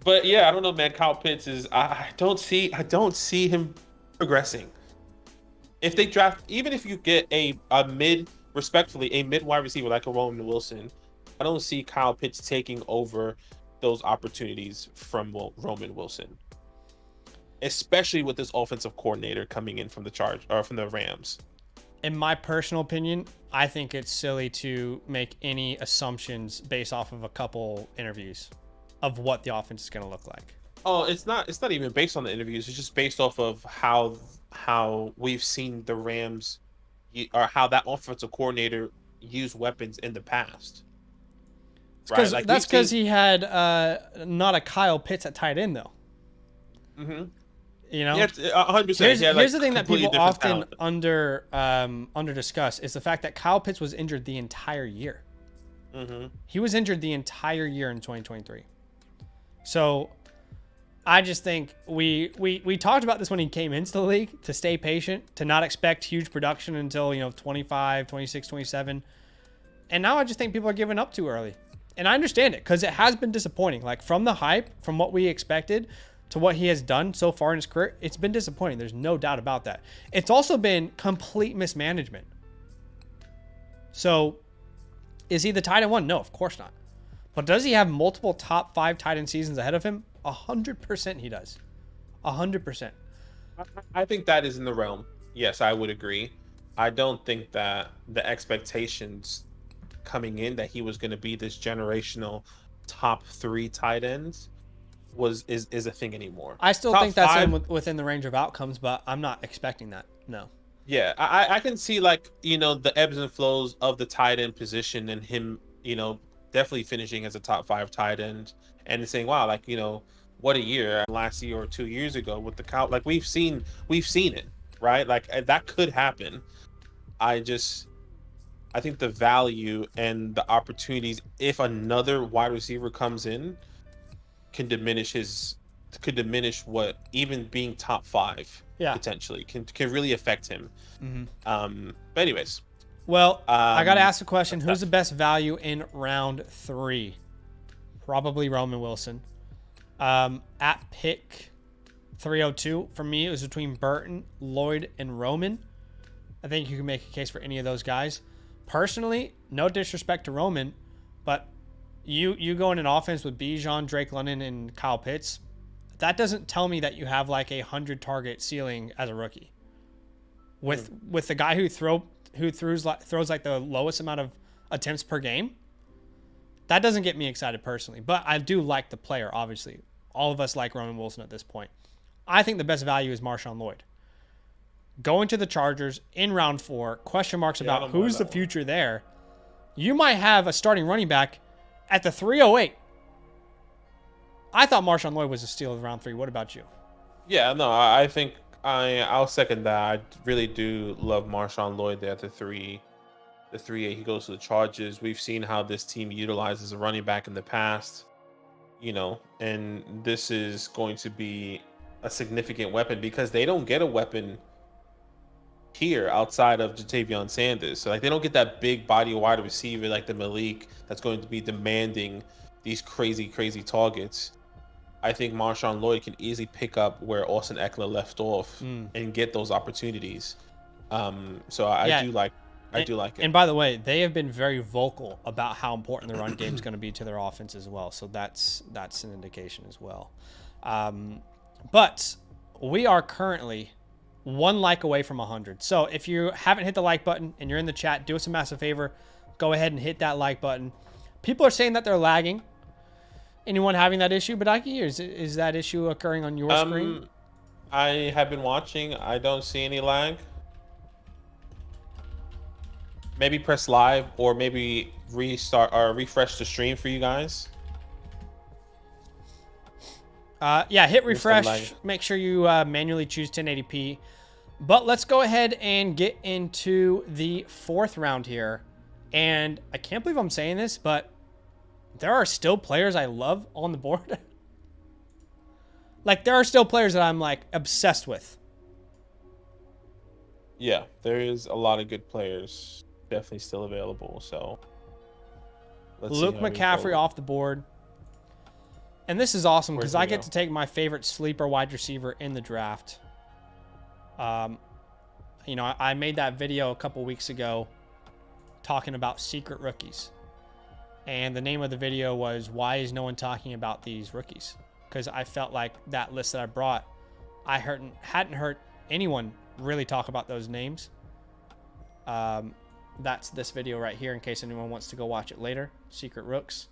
But yeah, I don't know, man. Kyle Pitts is I don't see him progressing. If they draft, even if you get a mid wide receiver like a Roman Wilson, I don't see Kyle Pitts taking over those opportunities from Roman Wilson, especially with this offensive coordinator coming in from the Rams. In my personal opinion, I think it's silly to make any assumptions based off of a couple interviews of what the offense is going to look like. Oh, it's not even based on the interviews. It's just based off of how we've seen the Rams or how that offensive coordinator used weapons in the past. Right? Like that's because he had not a Kyle Pitts at tight end though. Mm-hmm. Yeah, 100%. Here's the thing that people often under discuss is the fact that Kyle Pitts was injured the entire year. Mm-hmm. He was injured the entire year in 2023. So I just think we talked about this when he came into the league, to stay patient, to not expect huge production until, 25, 26, 27. And now I just think people are giving up too early. And I understand it because it has been disappointing. Like from the hype, from what we expected to what he has done so far in his career, it's been disappointing. There's no doubt about that. It's also been complete mismanagement. So is he the tight end one? No, of course not. But does he have multiple top 5 tight end seasons ahead of him? 100% he does. 100%. I think that is in the realm. Yes, I would agree. I don't think that the expectations coming in that he was going to be this generational top 3 tight ends is a thing anymore. I still think that's within the range of outcomes, but I'm not expecting that. No. Yeah, I can see the ebbs and flows of the tight end position and him, definitely finishing as a top 5 tight end and saying, wow, what a year last year or 2 years ago with the count. Like we've seen it, right? Like that could happen. I think the value and the opportunities, if another wide receiver comes in, could diminish what even being top 5 potentially can really affect him. Mm-hmm. But anyways, well, I got to ask a question. Who's the best value in round 3? Probably Roman Wilson. At pick 302 for me, it was between Burton, Lloyd, and Roman. I think you can make a case for any of those guys. Personally, no disrespect to Roman, but you go in an offense with Bijan, Drake London, and Kyle Pitts. That doesn't tell me that you have like a 100 target ceiling as a rookie. With the guy who throws like the lowest amount of attempts per game, that doesn't get me excited personally. But I do like the player, obviously. All of us like Roman Wilson at this point. I think the best value is Marshawn Lloyd. Going to the Chargers in round 4, question marks about who's the future there. You might have a starting running back at the 308. I thought Marshawn Lloyd was a steal of round 3. What about you? Yeah, no, I think I'll second that. I really do love Marshawn Lloyd there at the 3. The 3-8, he goes to the Chargers. We've seen how this team utilizes a running back in the past, and this is going to be a significant weapon because they don't get a weapon here outside of Jatavion Sanders. So they don't get that big body wide receiver like the Malik that's going to be demanding these crazy targets. I think Marshawn Lloyd can easily pick up where Austin Eckler left off and get those opportunities. So I do like it. And by the way, they have been very vocal about how important the run game is going to be to their offense as well. So that's an indication as well. But we are currently 1 like away from 100. So if you haven't hit the like button and you're in the chat, do us a massive favor. Go ahead and hit that like button. People are saying that they're lagging. Anyone having that issue, Badaki? Is that issue occurring on your screen? I have been watching. I don't see any lag. Maybe press live or maybe restart or refresh the stream for you guys. Hit refresh. Make sure you manually choose 1080p. But let's go ahead and get into the 4th round here. And I can't believe I'm saying this, but there are still players I love on the board. There are still players that I'm obsessed with. Yeah, there is a lot of good players definitely still available. So Luke McCaffrey off the board. And this is awesome because I get to take my favorite sleeper wide receiver in the draft. I made that video a couple weeks ago talking about secret rookies. And the name of the video was, why is no one talking about these rookies? Because I felt like that list that I brought, I hadn't heard anyone really talk about those names. That's this video right here in case anyone wants to go watch it later. Secret Rooks.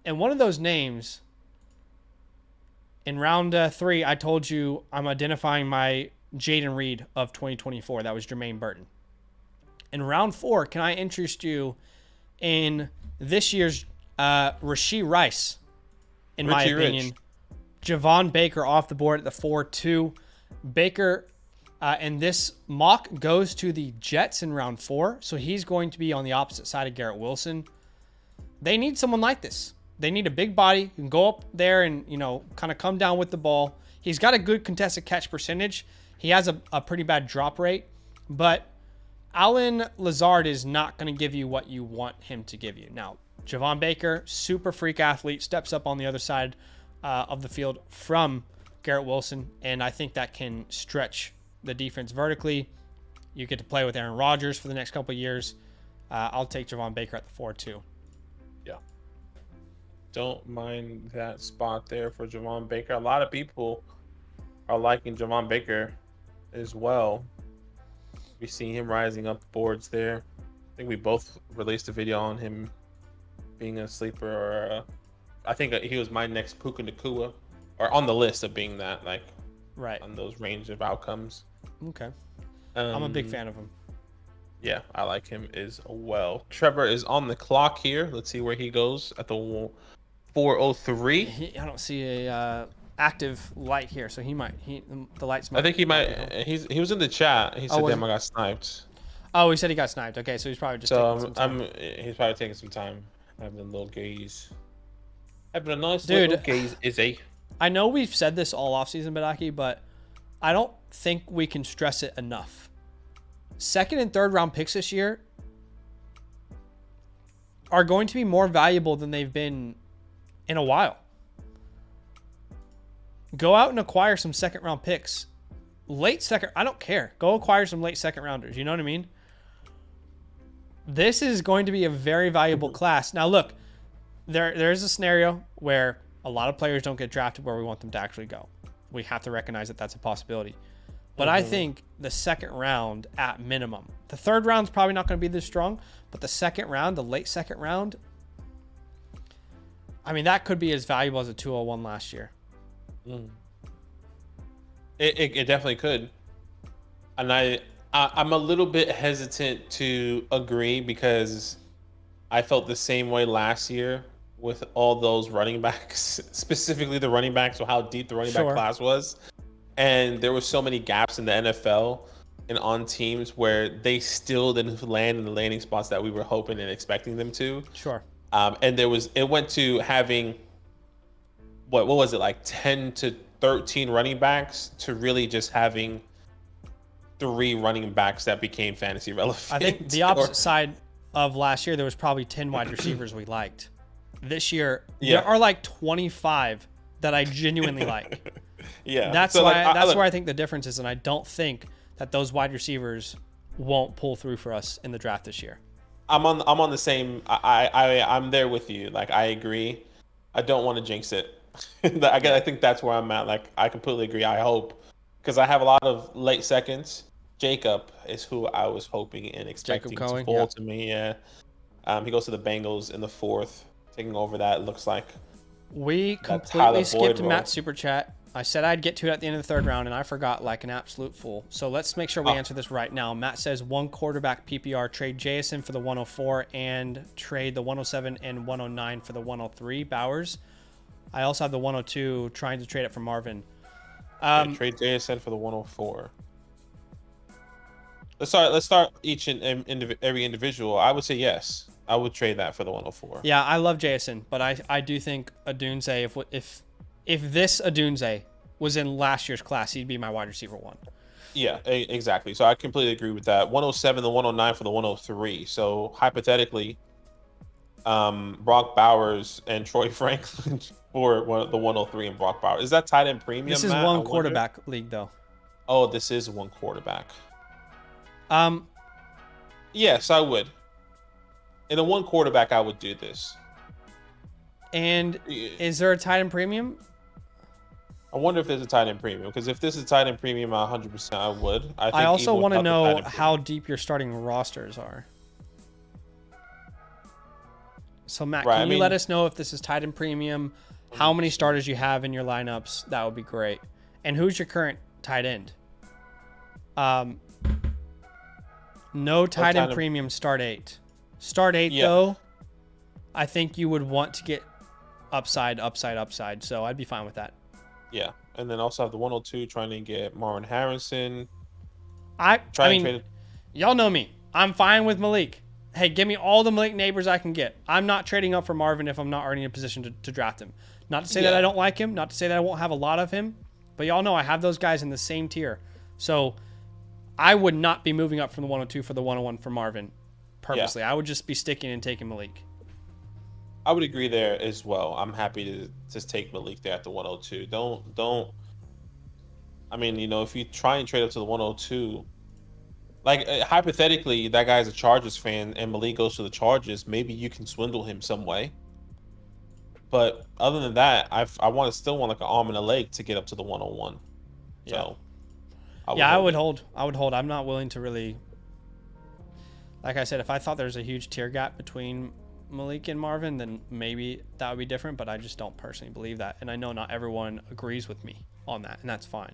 And one of those names, in round 3, I told you I'm identifying my Jaden Reed of 2024. That was Jermaine Burton. In round 4, can I interest you in this year's Rashee Rice, in my opinion. Javon Baker off the board at the 4-2. Baker, and this mock goes to the Jets in round 4, so he's going to be on the opposite side of Garrett Wilson. They need someone like this. They need a big body who can go up there and, you know, kind of come down with the ball. He's got a good contested catch percentage. He has a pretty bad drop rate, but Allen Lazard is not going to give you what you want him to give you. Now, Javon Baker, super freak athlete, steps up on the other side of the field from Garrett Wilson, and I think that can stretch the defense vertically. You get to play with Aaron Rodgers for the next couple of years. I'll take Javon Baker at the 4-2. Yeah. Don't mind that spot there for Javon Baker. A lot of people are liking Javon Baker as well. We see him rising up the boards there. I think we both released a video on him being a sleeper, or I think he was my next Puka Nacua, or on the list of being that, like, right on those range of outcomes. Okay. I'm a big fan of him. Yeah, I like him as well. Trevor is on the clock here. Let's see where he goes at the 4:03. I don't see a active light here, so the lights might. I think he might. He was in the chat. He said, "Damn, I got sniped." Oh, he said he got sniped. Okay, so he's probably just. He's probably taking some time, having a little gaze, having a nice little gaze. I know we've said this all offseason, Badaki, but I don't think we can stress it enough. Second and third round picks this year are going to be more valuable than they've been in a while. Go out and acquire some second round picks. Late second, I don't care. Go acquire some late second rounders. You know what I mean? This is going to be a very valuable class. Now, look, there's a scenario where a lot of players don't get drafted where we want them to actually go. We have to recognize that that's a possibility. But I think the second round at minimum. The third round's probably not going to be this strong, but the second round, the late second round, I mean, that could be as valuable as a 201 last year. It definitely could. And I'm a little bit hesitant to agree because I felt the same way last year with all those running backs, specifically the running backs, or how deep the running back class was. And there were so many gaps in the NFL and on teams where they still didn't land in the landing spots that we were hoping and expecting them to. Sure. And it went to having, what was it, like 10 to 13 running backs to really just having 3 running backs that became fantasy relevant. I think the opposite side of last year, there was probably 10 wide receivers we liked. This year, there are like 25 that I genuinely like. Yeah, that's so where I think the difference is, and I don't think that those wide receivers won't pull through for us in the draft this year. I'm on the same. I'm there with you. Like, I agree. I don't want to jinx it. I think that's where I'm at. Like, I completely agree. I hope, because I have a lot of late seconds. Jacob is who I was hoping and expecting to fall to me. Yeah, he goes to the Bengals in the 4th, taking over that. It looks like we completely skipped Matt's super chat. I said I'd get to it at the end of the 3rd round, and I forgot like an absolute fool. So let's make sure we answer this right now. Matt says 1 quarterback PPR, trade Jason for the 104 and trade the 107 and 109 for the 103, Bowers. I also have the 102, trying to trade it for Marvin. Trade Jason for the 104. Let's start each and every individual. I would say yes. I would trade that for the 104. Yeah, I love Jason, but I do think Adunze, if this Adunze was in last year's class, he'd be my wide receiver 1. Yeah, exactly. So I completely agree with that. 107, the 109 for the 103. So hypothetically, Brock Bowers and Troy Franklin for the 103 and Brock Bowers. Is that tight end premium? This is Matt, 1 quarterback league, though. Oh, this is 1 quarterback. Yes, I would. In a 1 quarterback, I would do this. And is there a tight end premium? I wonder if there's a tight end premium, because if this is a tight end premium, 100% I would. I also want to know how deep your starting rosters are. So Matt, can you let us know if this is tight end premium, how many starters you have in your lineups? That would be great. And who's your current tight end? No tight end premium, start 8. Start 8 though. I think you would want to get upside. So I'd be fine with that. Yeah, and then also have the 102 trying to get Marvin Harrison. Y'all know me. I'm fine with Malik. hey, give me all the Malik Neighbors I can get. I'm not trading up for Marvin if I'm not already in a position to draft him. Not to say that I don't like him. Not to say that I won't have a lot of him. But y'all know I have those guys in the same tier. So I would not be moving up from the 102 for the 101 for Marvin purposely. I would just be sticking and taking Malik. I would agree there as well. I'm happy to just take Malik there at the 102. Don't. I mean, you know, if you try and trade up to the 102, like hypothetically, that guy's a Chargers fan and Malik goes to the Chargers, maybe you can swindle him some way. But other than that, I still want like an arm and a leg to get up to the 101. So I would hold. I'm not willing to really. Like I said, if I thought there's a huge tier gap between Malik and Marvin, then maybe that would be different. But I just don't personally believe that, and I know not everyone agrees with me on that, and that's fine.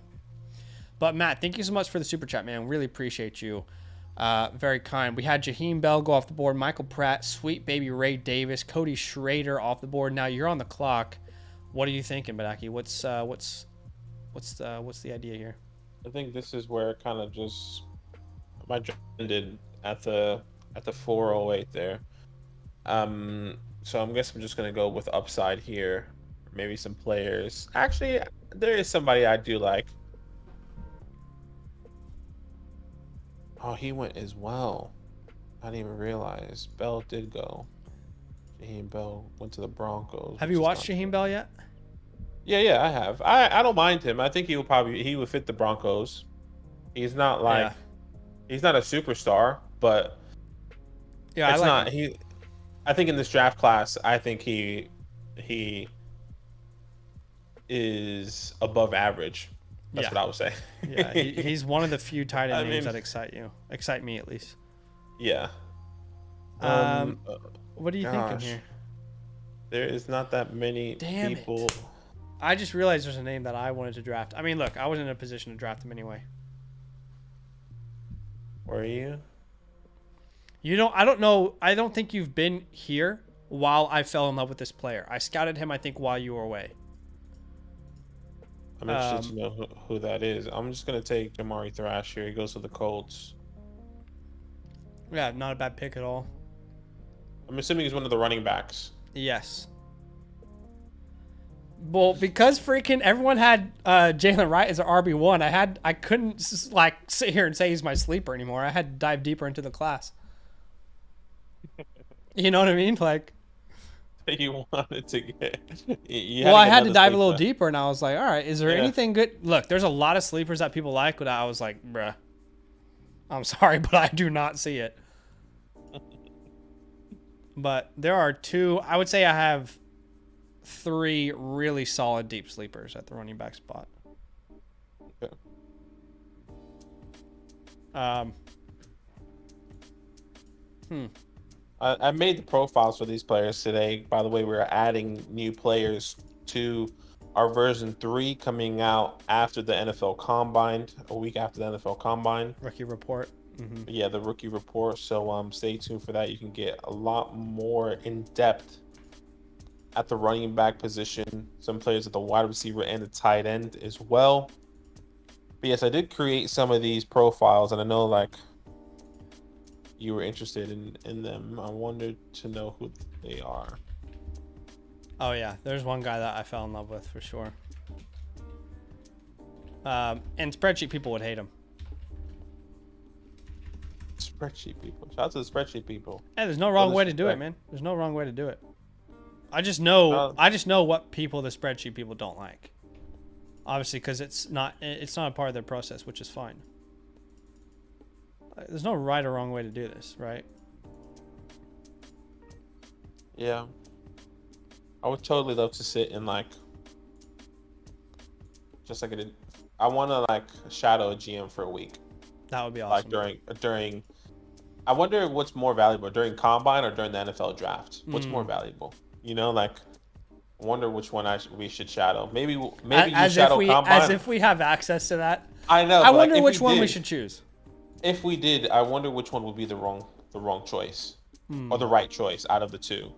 But Matt, thank you so much for the super chat, man. Really appreciate you. Very kind. We had Jaheim Bell go off the board, Michael Pratt, sweet baby Ray Davis, Cody Schrader off the board. Now you're on the clock. What are you thinking, Badaki? What's the idea here? I think this is where kind of just my draft ended at the 408 there. So I guess I'm just gonna go with upside here. Maybe some players. Actually, there is somebody I do like. Oh, he went as well. I didn't even realize. Bell did go. Jaheim Bell went to the Broncos. Have you watched Jaheim Bell yet? Yeah, I have. I don't mind him. I think he would fit the Broncos. He's not like he's not a superstar, but it's not him. I think in this draft class, I think he is above average. That's what I would say. Yeah, he's one of the few tight end names that excite you. Excite me, at least. Yeah. What are you thinking here? There is not that many people. I just realized there's a name that I wanted to draft. I mean, look, I wasn't in a position to draft him anyway. Were you? You know, I don't know. I don't think you've been here while I fell in love with this player. I scouted him, I think, while you were away. I'm interested to know who that is. I'm just going to take Jamari Thrash here. He goes to the Colts. Yeah, not a bad pick at all. I'm assuming he's one of the running backs. Yes. Well, because freaking everyone had Jalen Wright as an RB1, I couldn't like sit here and say he's my sleeper anymore. I had to dive deeper into the class. You know what I mean? Like, you wanted to get. I had to dive a little deeper, and I was like, all right, is there anything good? Look, there's a lot of sleepers that people like, but I was like, bruh, I'm sorry, but I do not see it. But there are two. I would say I have 3 really solid deep sleepers at the running back spot. Okay. I made the profiles for these players today. By the way, we're adding new players to our version 3 coming out after the NFL Combine, a week after the NFL Combine. Rookie report. Mm-hmm. Yeah, the rookie report. So stay tuned for that. You can get a lot more in depth at the running back position, some players at the wide receiver and the tight end as well. But yes, I did create some of these profiles, and I know like you were interested in them. I wanted to know who they are. Oh yeah, there's one guy that I fell in love with for sure. And spreadsheet people would hate him. Spreadsheet people. Shout out to the spreadsheet people. Hey, there's no wrong way to do it, man. There's no wrong way to do it. I just know what people the spreadsheet people don't like. Obviously, because it's not a part of their process, which is fine. There's no right or wrong way to do this, right? Yeah. I would totally love to sit in like just like I want to like shadow a GM for a week. That would be awesome. Like during I wonder what's more valuable, during Combine or during the NFL Draft. What's more valuable? You know, like I wonder which one we should shadow. Maybe you shadow Combine. As if we have access to that. I know. I wonder which one we should choose. If we did, I wonder which one would be the wrong choice or the right choice out of the two.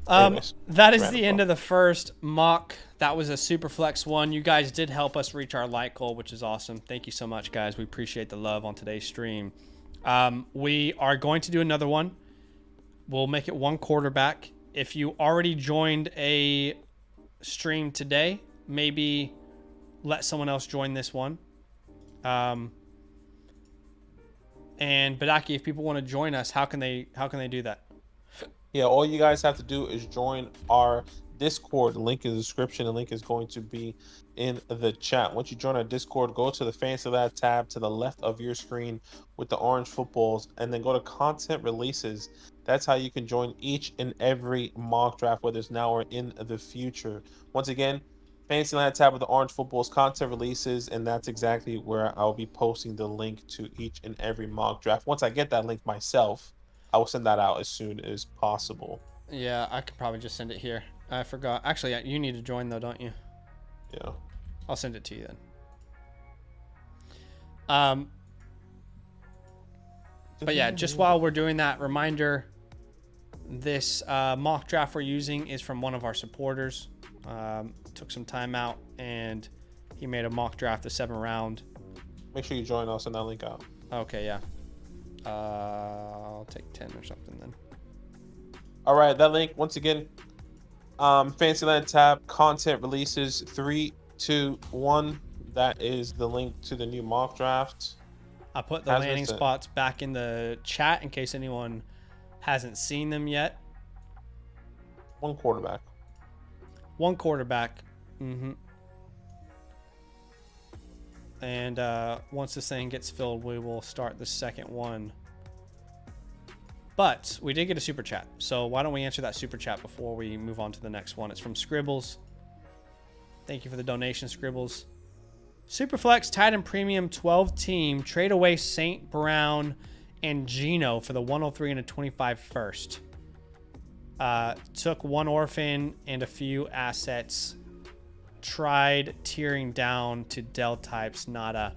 That is the end of the first mock. That was a super flex one. You guys did help us reach our like goal, which is awesome. Thank you so much, guys. We appreciate the love on today's stream. We are going to do another one. We'll make it one quarterback. If you already joined a stream today, maybe let someone else join this one. And Badaki, if people want to join us, how can they do that? Yeah, all you guys have to do is join our Discord. Link in the description. The link is going to be in the chat. Once you join our Discord, go to the DynastyLand tab to the left of your screen with the orange footballs, and then go to content releases. That's how you can join each and every mock draft, whether it's now or in the future. Once again, DynastyLand tab with the orange footballs, content releases, and that's exactly where I'll be posting the link to each and every mock draft. Once I get that link myself, I will send that out as soon as possible. Yeah, I could probably just send it here. I forgot. Actually, you need to join though, don't you? Yeah. I'll send it to you then. But yeah, just while we're doing that, reminder, this mock draft we're using is from one of our supporters. Took some time out and he made a mock draft, the 7 round. Make sure you join. I'll send that link out. Okay, yeah. I'll take 10 or something then. All right, that link once again. DynastyLand tab, content releases, 3, 2, 1. That is the link to the new mock draft. I put the landing spots back in the chat in case anyone hasn't seen them yet. One quarterback. One quarterback. Mm-hmm. And once this thing gets filled, we will start the second one. But we did get a super chat, so why don't we answer that super chat before we move on to the next one? It's from Scribbles. Thank you for the donation, Scribbles. Superflex Titan Premium 12 team, trade away St. Brown and Geno for the 103 and a 25 first. Took one orphan and a few assets. Tried tearing down to Del types, nada.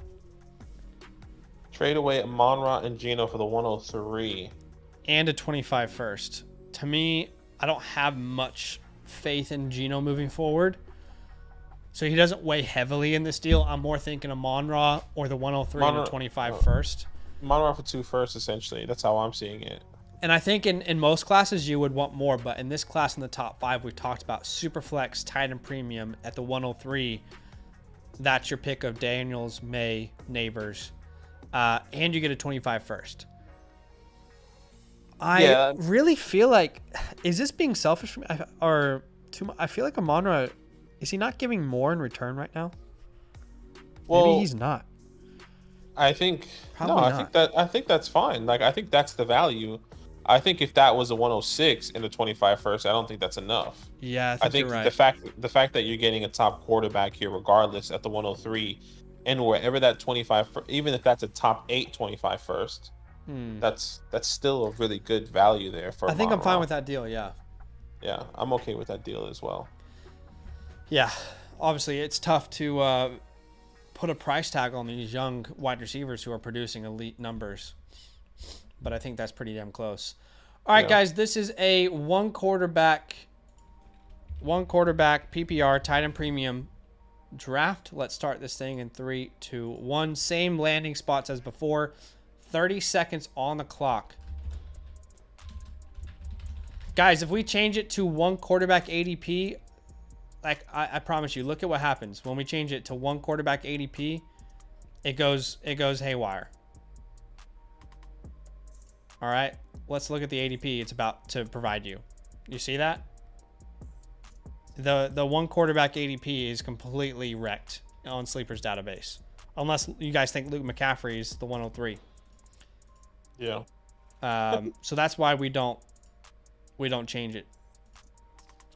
Trade away Monra and Geno for the 103. And a 25 first. To me, I don't have much faith in Geno moving forward. So he doesn't weigh heavily in this deal. I'm more thinking of Monra or the 103 and a 25 first. Monra for 2 first, essentially. That's how I'm seeing it. And I think in most classes you would want more, but in this class in the top 5, we talked about Superflex Titan Premium at the 103. That's your pick of Daniels, May, Neighbors. And you get a 25 first. I really feel like, is this being selfish for me? I feel like Amonra, is he not giving more in return right now? Well, maybe he's not. I think Probably not. I think that's fine. Like, I think that's the value. I think if that was a 106 in the 25 first, I don't think that's enough. Yeah, I think you're right. the fact that you're getting a top quarterback here, regardless at the 103, and wherever that 25, even if that's a top 8 25 first, that's still a really good value there for. I think I'm fine with that deal. Yeah. Yeah, I'm okay with that deal as well. Yeah, obviously it's tough to put a price tag on these young wide receivers who are producing elite numbers. But I think that's pretty damn close. All right, guys, this is a one quarterback PPR Titan Premium draft. Let's start this thing in 3, 2, 1. Same landing spots as before. 30 seconds on the clock. Guys, if we change it to one quarterback ADP, like I promise you, look at what happens when we change it to one quarterback ADP. It goes haywire. All right, let's look at the ADP it's about to provide you. You see that? The one quarterback ADP is completely wrecked on Sleeper's database. Unless you guys think Luke McCaffrey is the 103. Yeah. So that's why we don't change it.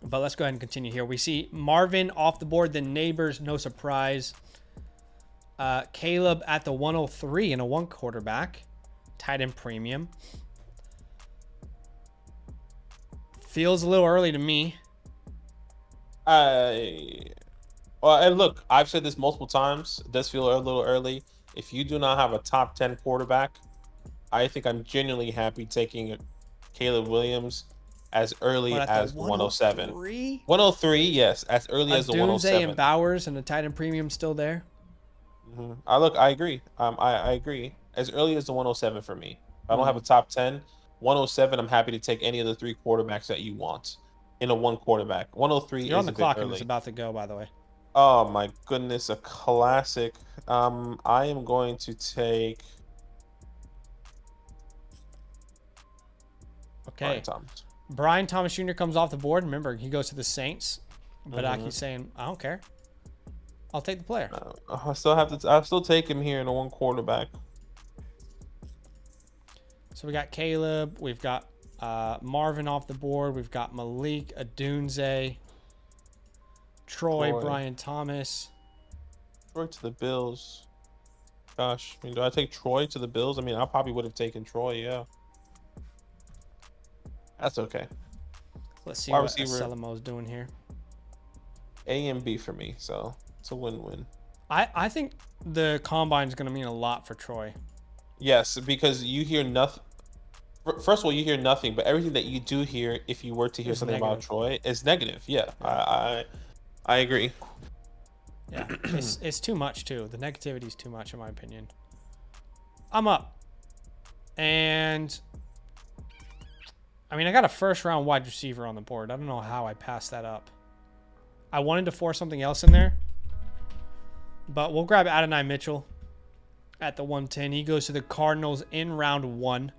But let's go ahead and continue here. We see Marvin off the board, then Neighbors, no surprise. Caleb at the 103 and a one quarterback. Titan Premium. Feels a little early to me. Well, and look, I've said this multiple times. It does feel a little early. If you do not have a top 10 quarterback, I think I'm genuinely happy taking Caleb Williams as early as 107. 103, yes, as early as the 107. And Bowers and the Titan Premium still there. I agree. I agree. as early as the 107 for me. If I don't have a top 10, 107, I'm happy to take any of the 3 quarterbacks that you want in a 1 quarterback. 103 You're on is the a bit clock and early. it's about to go, by the way. Oh my goodness, a classic. I am going to take Okay. Brian Thomas. Brian Thomas Jr. comes off the board. Remember, he goes to the Saints. Badaki's Mhm. saying, I don't care. I'll take the player. I still take him here in a 1 quarterback. So we got Caleb. We've got Marvin off the board. We've got Malik, Adunze, Troy, Brian Thomas. Troy to the Bills. Gosh, I mean, do I take Troy to the Bills? I mean, I probably would have taken Troy, yeah. That's okay. Let's see Wide what receiver. Selemo's doing here. A and B for me, so it's a win-win. I think the combine is going to mean a lot for Troy. Yes, because you hear nothing. First of all, you hear nothing, but everything that you do hear, if you were to hear It's something negative. about Troy, is negative. Yeah, I agree. Yeah, it's too much too. The negativity is too much in my opinion. I'm up. And I mean, I got a first round wide receiver on the board. I don't know how I passed that up. I wanted to force something else in there. But we'll grab Adonai Mitchell at the 110. He goes to the Cardinals in round 1.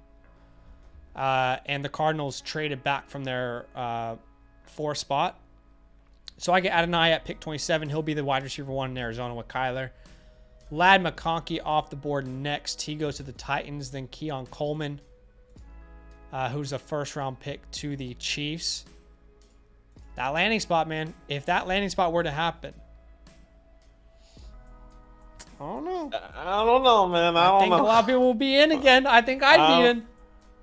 And the Cardinals traded back from their 4 spot. So I get Adonai at pick 27. He'll be the wide receiver 1 in Arizona with Kyler. Ladd McConkey off the board next. He goes to the Titans. Then Keon Coleman, who's a first-round pick to the Chiefs. That landing spot, man. If that landing spot were to happen, I don't know. I don't know, man. I think a lot of people will be in again. I think I'd be in.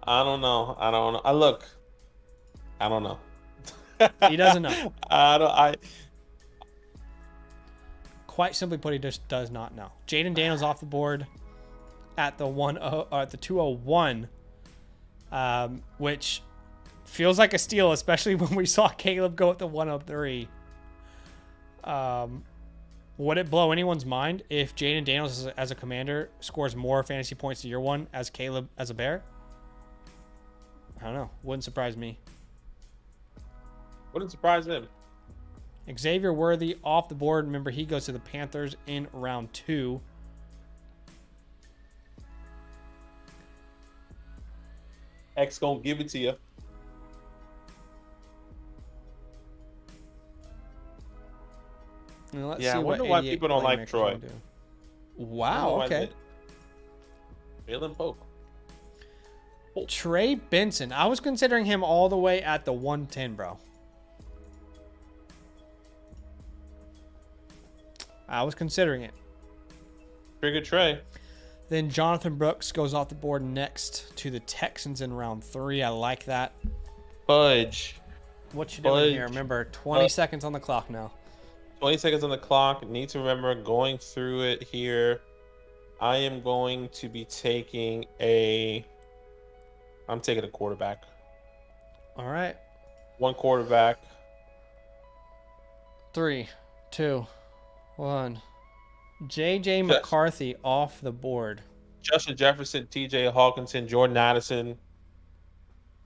I don't know. I don't know. I don't know. He doesn't know. I Quite simply put, he just does not know. Jaden Daniels off the board at the 201, which feels like a steal, especially when we saw Caleb go at the 103. Would it blow anyone's mind if Jaden Daniels as a commander scores more fantasy points to year 1 as Caleb as a bear? I don't know. Wouldn't surprise me. Wouldn't surprise him. Xavier Worthy off the board. Remember, he goes to the Panthers in round 2. X gonna give it to you. Now, let's Yeah, see I wonder what why 88 people don't like playmakers Troy. will do. Wow, okay. Jalen Pope. Trey Benson. I was considering him all the way at the 110, bro. I was considering it. Trigger Trey. Then Jonathan Brooks goes off the board next to the Texans in round 3. I like that. Fudge. What you doing here? Remember, 20 seconds on the clock now. 20 seconds on the clock. Need to remember going through it here. I am going to be taking I'm taking a quarterback. All right. 1 quarterback. 3, 2, 1. J.J. McCarthy off the board. Justin Jefferson, T.J. Hawkinson, Jordan Addison.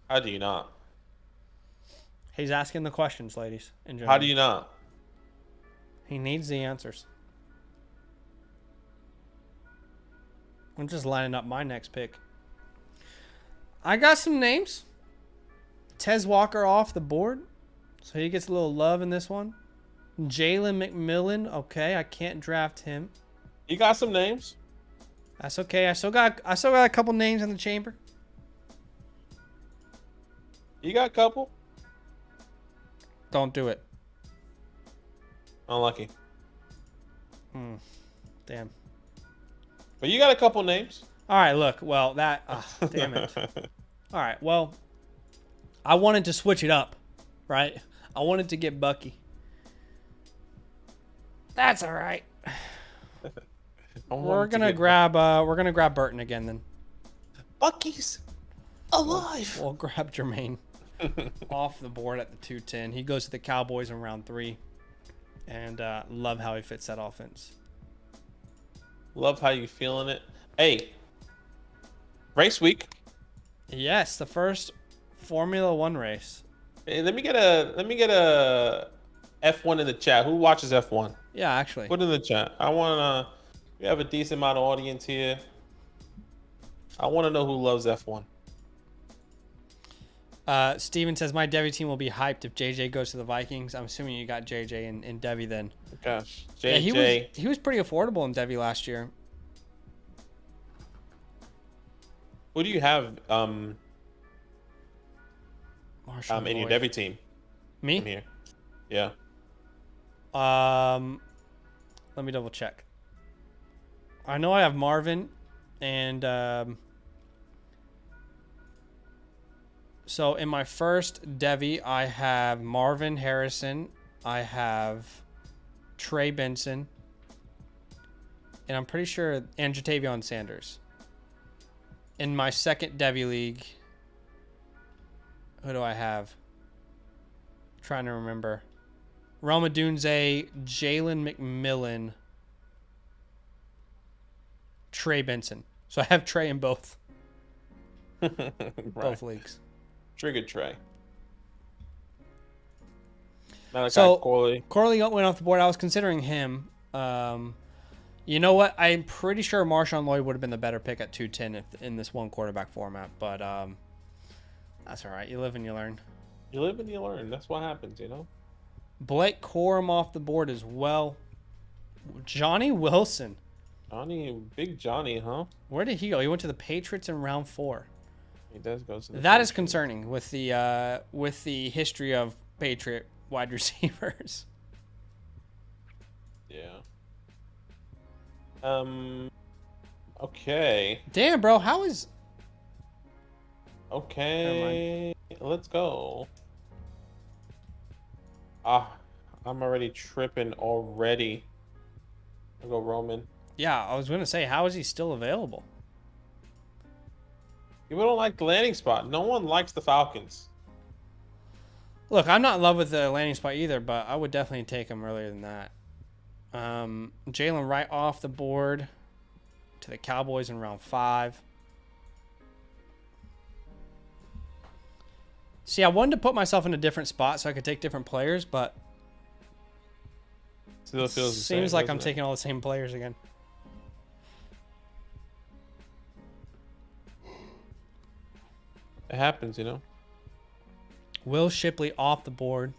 How do you not? He's asking the questions, ladies and gentlemen. How do you not? He needs the answers. I'm just lining up my next pick. I got some names. Tez Walker off the board. So he gets a little love in this one. Jalen McMillan. Okay, I can't draft him. You got some names. That's okay. I still got a couple names in the chamber. You got a couple. Don't do it. Unlucky. Damn. But you got a couple names. All right, look. Well, that... damn it. All right, well, I wanted to switch it up, right? I wanted to get Bucky. That's all right. We're gonna grab Burton again then. Bucky's alive. We'll grab Jermaine off the board at the 210. He goes to the Cowboys in round 3, and love how he fits that offense. Love how you feeling it. Hey, Race week. Yes, the first Formula One race. Hey, let me get a F1 in the chat. Who watches F1? Yeah, actually. Put it in the chat. I wanna. We have a decent amount of audience here. I want to know who loves F1. Steven says, my Devi team will be hyped if JJ goes to the Vikings. I'm assuming you got JJ in Devi then. Gosh, Yeah, JJ. he was pretty affordable in Devi last year. Who do you have Marshall in your Lloyd. Devi team? Me? I'm here. Yeah. Let me double check. I know I have Marvin and so in my first Devi, I have Marvin Harrison, I have Trey Benson, and I'm pretty sure and Jatavion Sanders. In my second Devi league, who do I have? I'm trying to remember. Roma Dunze, Jalen McMillan, Trey Benson. So I have Trey in both. Right. Both leagues. Trigger Trey. Malachi So Corley went off the board. I was considering him. You know what? I'm pretty sure Marshawn Lloyd would have been the better pick at 210 in this one quarterback format. But that's all right. You live and you learn. You live and you learn. That's what happens, you know? Blake Corum off the board as well. Johnny Wilson. Big Johnny, huh? Where did he go? He went to the Patriots in round 4. He does go to the That is Patriots. concerning with the history of Patriot wide receivers. Yeah. Okay. Damn, bro, how is... Okay. Let's go. I'm already tripping already. I'll go Roman. Yeah, I was gonna say, how is he still available? People don't like the landing spot. No one likes the Falcons. Look, I'm not in love with the landing spot either, but I would definitely take him earlier than that. Jalen Wright off the board to the Cowboys in round 5. See, I wanted to put myself in a different spot so I could take different players, but Still feels the seems same, like I'm doesn't it? taking all the same players again. It happens, you know. Will Shipley off the board.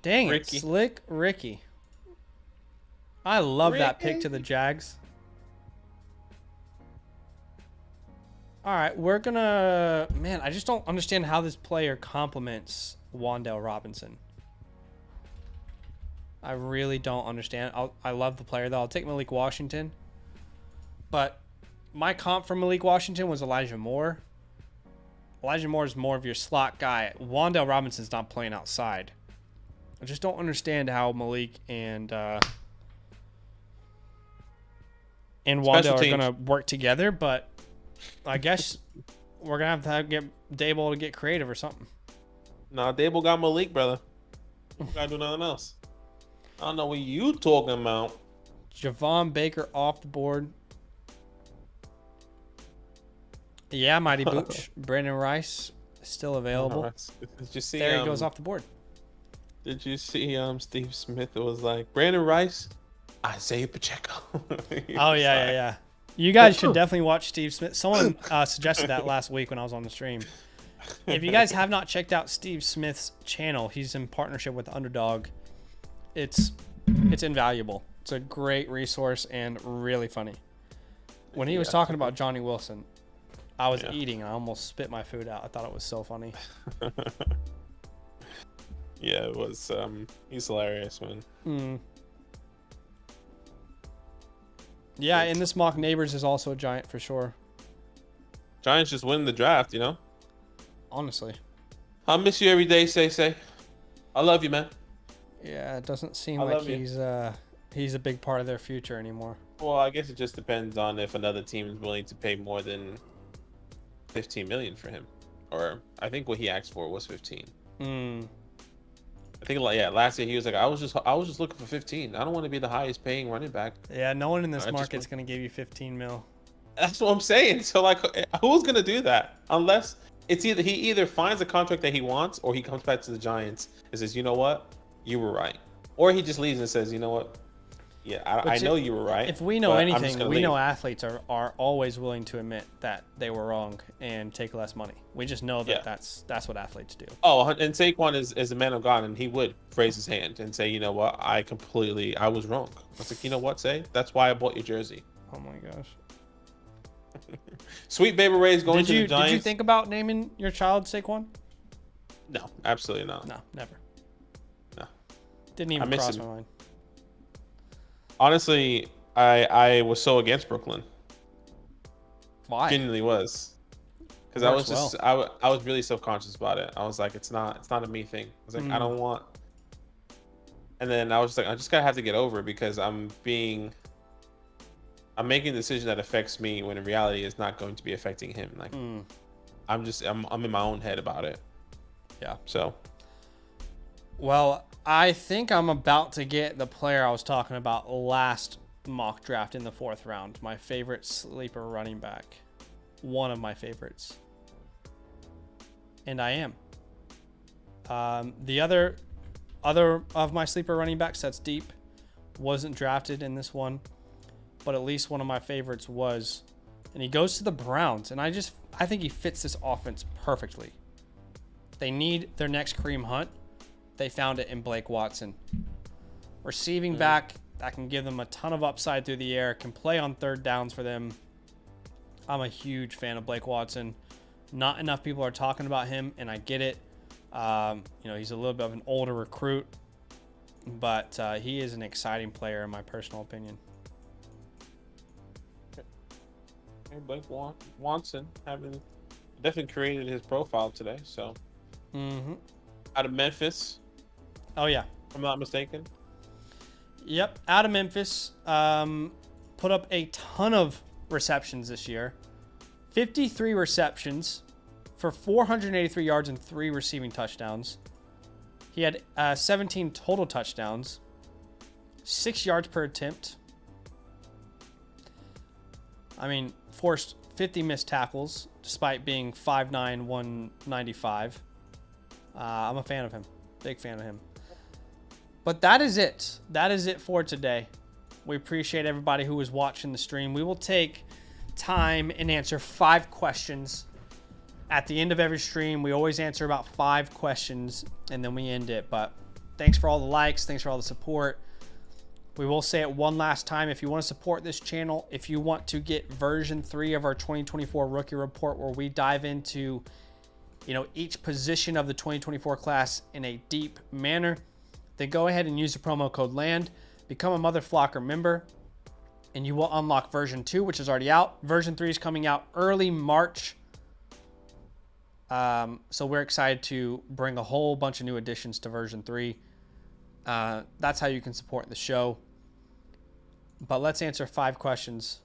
Dang Ricky. it, Slick Ricky. I love that pick Ricky. to the Jags. All right, we're gonna... Man, I just don't understand how this player complements Wan'Dale Robinson. I really don't understand. I love the player, though. I'll take Malik Washington. But my comp for Malik Washington was Elijah Moore. Elijah Moore is more of your slot guy. Wan'Dale Robinson's not playing outside. I just don't understand how Malik and Wan'Dale are going to work together, but I guess we're going to have to get Dable to get creative or something. Nah, Dable got Malik, brother. Gotta do nothing else. I don't know what you talking about. Javon Baker off the board. Yeah, Mighty Booch. Brandon Rice still available. Did you see? There he goes off the board. Did you see? Steve Smith was like Brandon Rice, Isaiah Pacheco. Oh yeah. You guys should definitely watch Steve Smith. Someone suggested that last week when I was on the stream. If you guys have not checked out Steve Smith's channel, he's in partnership with Underdog. It's invaluable. It's a great resource and really funny. When he was talking about Johnny Wilson, I was eating and I almost spit my food out. I thought it was so funny. Yeah, it was. He's hilarious, man. Yeah, in this mock, Neighbors is also a giant for sure. Giants just win the draft, you know. Honestly. I'll miss you every day, say. I love you, man. Yeah, it doesn't seem I like love you. he's a big part of their future anymore. Well, I guess it just depends on if another team is willing to pay more than 15 million for him, or I think what he asked for was 15. I think like last year he was like, I was just looking for 15. I don't want to be the highest paying running back. Yeah, no one in this I just market's want- going to give you 15 mil. That's what I'm saying. So like, who's gonna do that? Unless it's he either finds a contract that he wants, or he comes back to the Giants and says, you know what, you were right, or he just leaves and says, you know what, yeah, I know you were right. If we know but I'm just anything, gonna we leave. know athletes are always willing to admit that they were wrong and take less money. We just know that that's what athletes do. Oh, and Saquon is a man of God, and he would raise his hand and say, you know what, I was wrong. I was like, you know what, that's why I bought your jersey. Oh my gosh. Sweet Baby Ray's going to the Giants. Did you think about naming your child Saquon? No, absolutely not. No, never. No. Didn't even cross my mind. Honestly, I was so against Brooklyn. Why? Genuinely was. Because I was just I was really self-conscious about it. I was like, it's not a me thing. I was like, I don't want. And then I was just like, I just gotta have to get over it, because I'm making a decision that affects me when in reality it's not going to be affecting him. Like I'm in my own head about it. Yeah. So. Well, I think I'm about to get the player I was talking about last mock draft in the 4th round. My favorite sleeper running back. One of my favorites. And I am. The other of my sleeper running backs that's deep wasn't drafted in this one, but at least one of my favorites was, and he goes to the Browns, and I think he fits this offense perfectly. They need their next Kareem Hunt. They found it in Blake Watson. Receiving back that can give them a ton of upside through the air, can play on 3rd downs for them. I'm a huge fan of Blake Watson. Not enough people are talking about him, and I get it. He's a little bit of an older recruit, but he is an exciting player in my personal opinion. Hey, Blake Watson definitely created his profile today. So, out of Memphis. Oh yeah, if I'm not mistaken. Yep, out of Memphis. Put up a ton of receptions this year. 53 receptions for 483 yards and 3 receiving touchdowns. He had 17 total touchdowns, 6 yards per attempt. I mean, forced 50 missed tackles despite being 5'9", 195. I'm a fan of him. Big fan of him. But that is it. That is it for today. We appreciate everybody who was watching the stream. We will take time and answer 5 questions at the end of every stream. We always answer about 5 questions and then we end it. But thanks for all the likes. Thanks for all the support. We will say it one last time. If you want to support this channel, if you want to get version 3 of our 2024 rookie report, where we dive into, each position of the 2024 class in a deep manner, then go ahead and use the promo code LAND, become a Mother Flocker member, and you will unlock version 2, which is already out. Version 3 is coming out early March. So we're excited to bring a whole bunch of new additions to version 3. That's how you can support the show. But let's answer 5 questions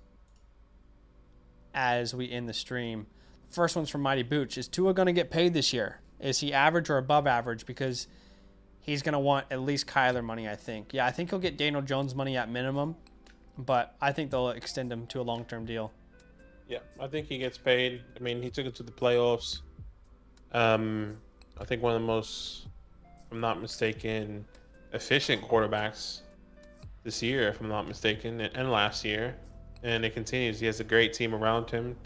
as we end the stream. First one's from Mighty Booch. Is Tua going to get paid this year? Is he average or above average? Because he's going to want at least Kyler money, I think. Yeah, I think he'll get Daniel Jones money at minimum, but I think they'll extend him to a long-term deal. Yeah, I think he gets paid. I mean, he took it to the playoffs. I think one of the most, if I'm not mistaken, efficient quarterbacks this year, if I'm not mistaken, and last year. And it continues. He has a great team around him.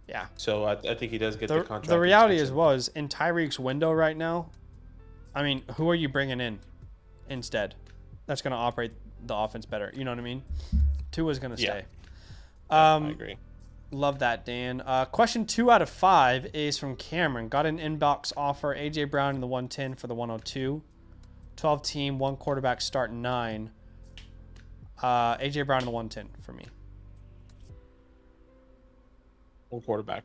Yeah. So I think he does get the contract. The reality is in Tyreek's window right now, I mean, who are you bringing in instead that's going to operate the offense better? You know what I mean? Tua's going to stay. I agree. Love that, Dan. Question 2 out of 5 is from Cameron. Got an inbox offer. A.J. Brown in the 110 for the 102. 12 team, 1 quarterback, start 9. A.J. Brown in the 110 for me. 1 quarterback.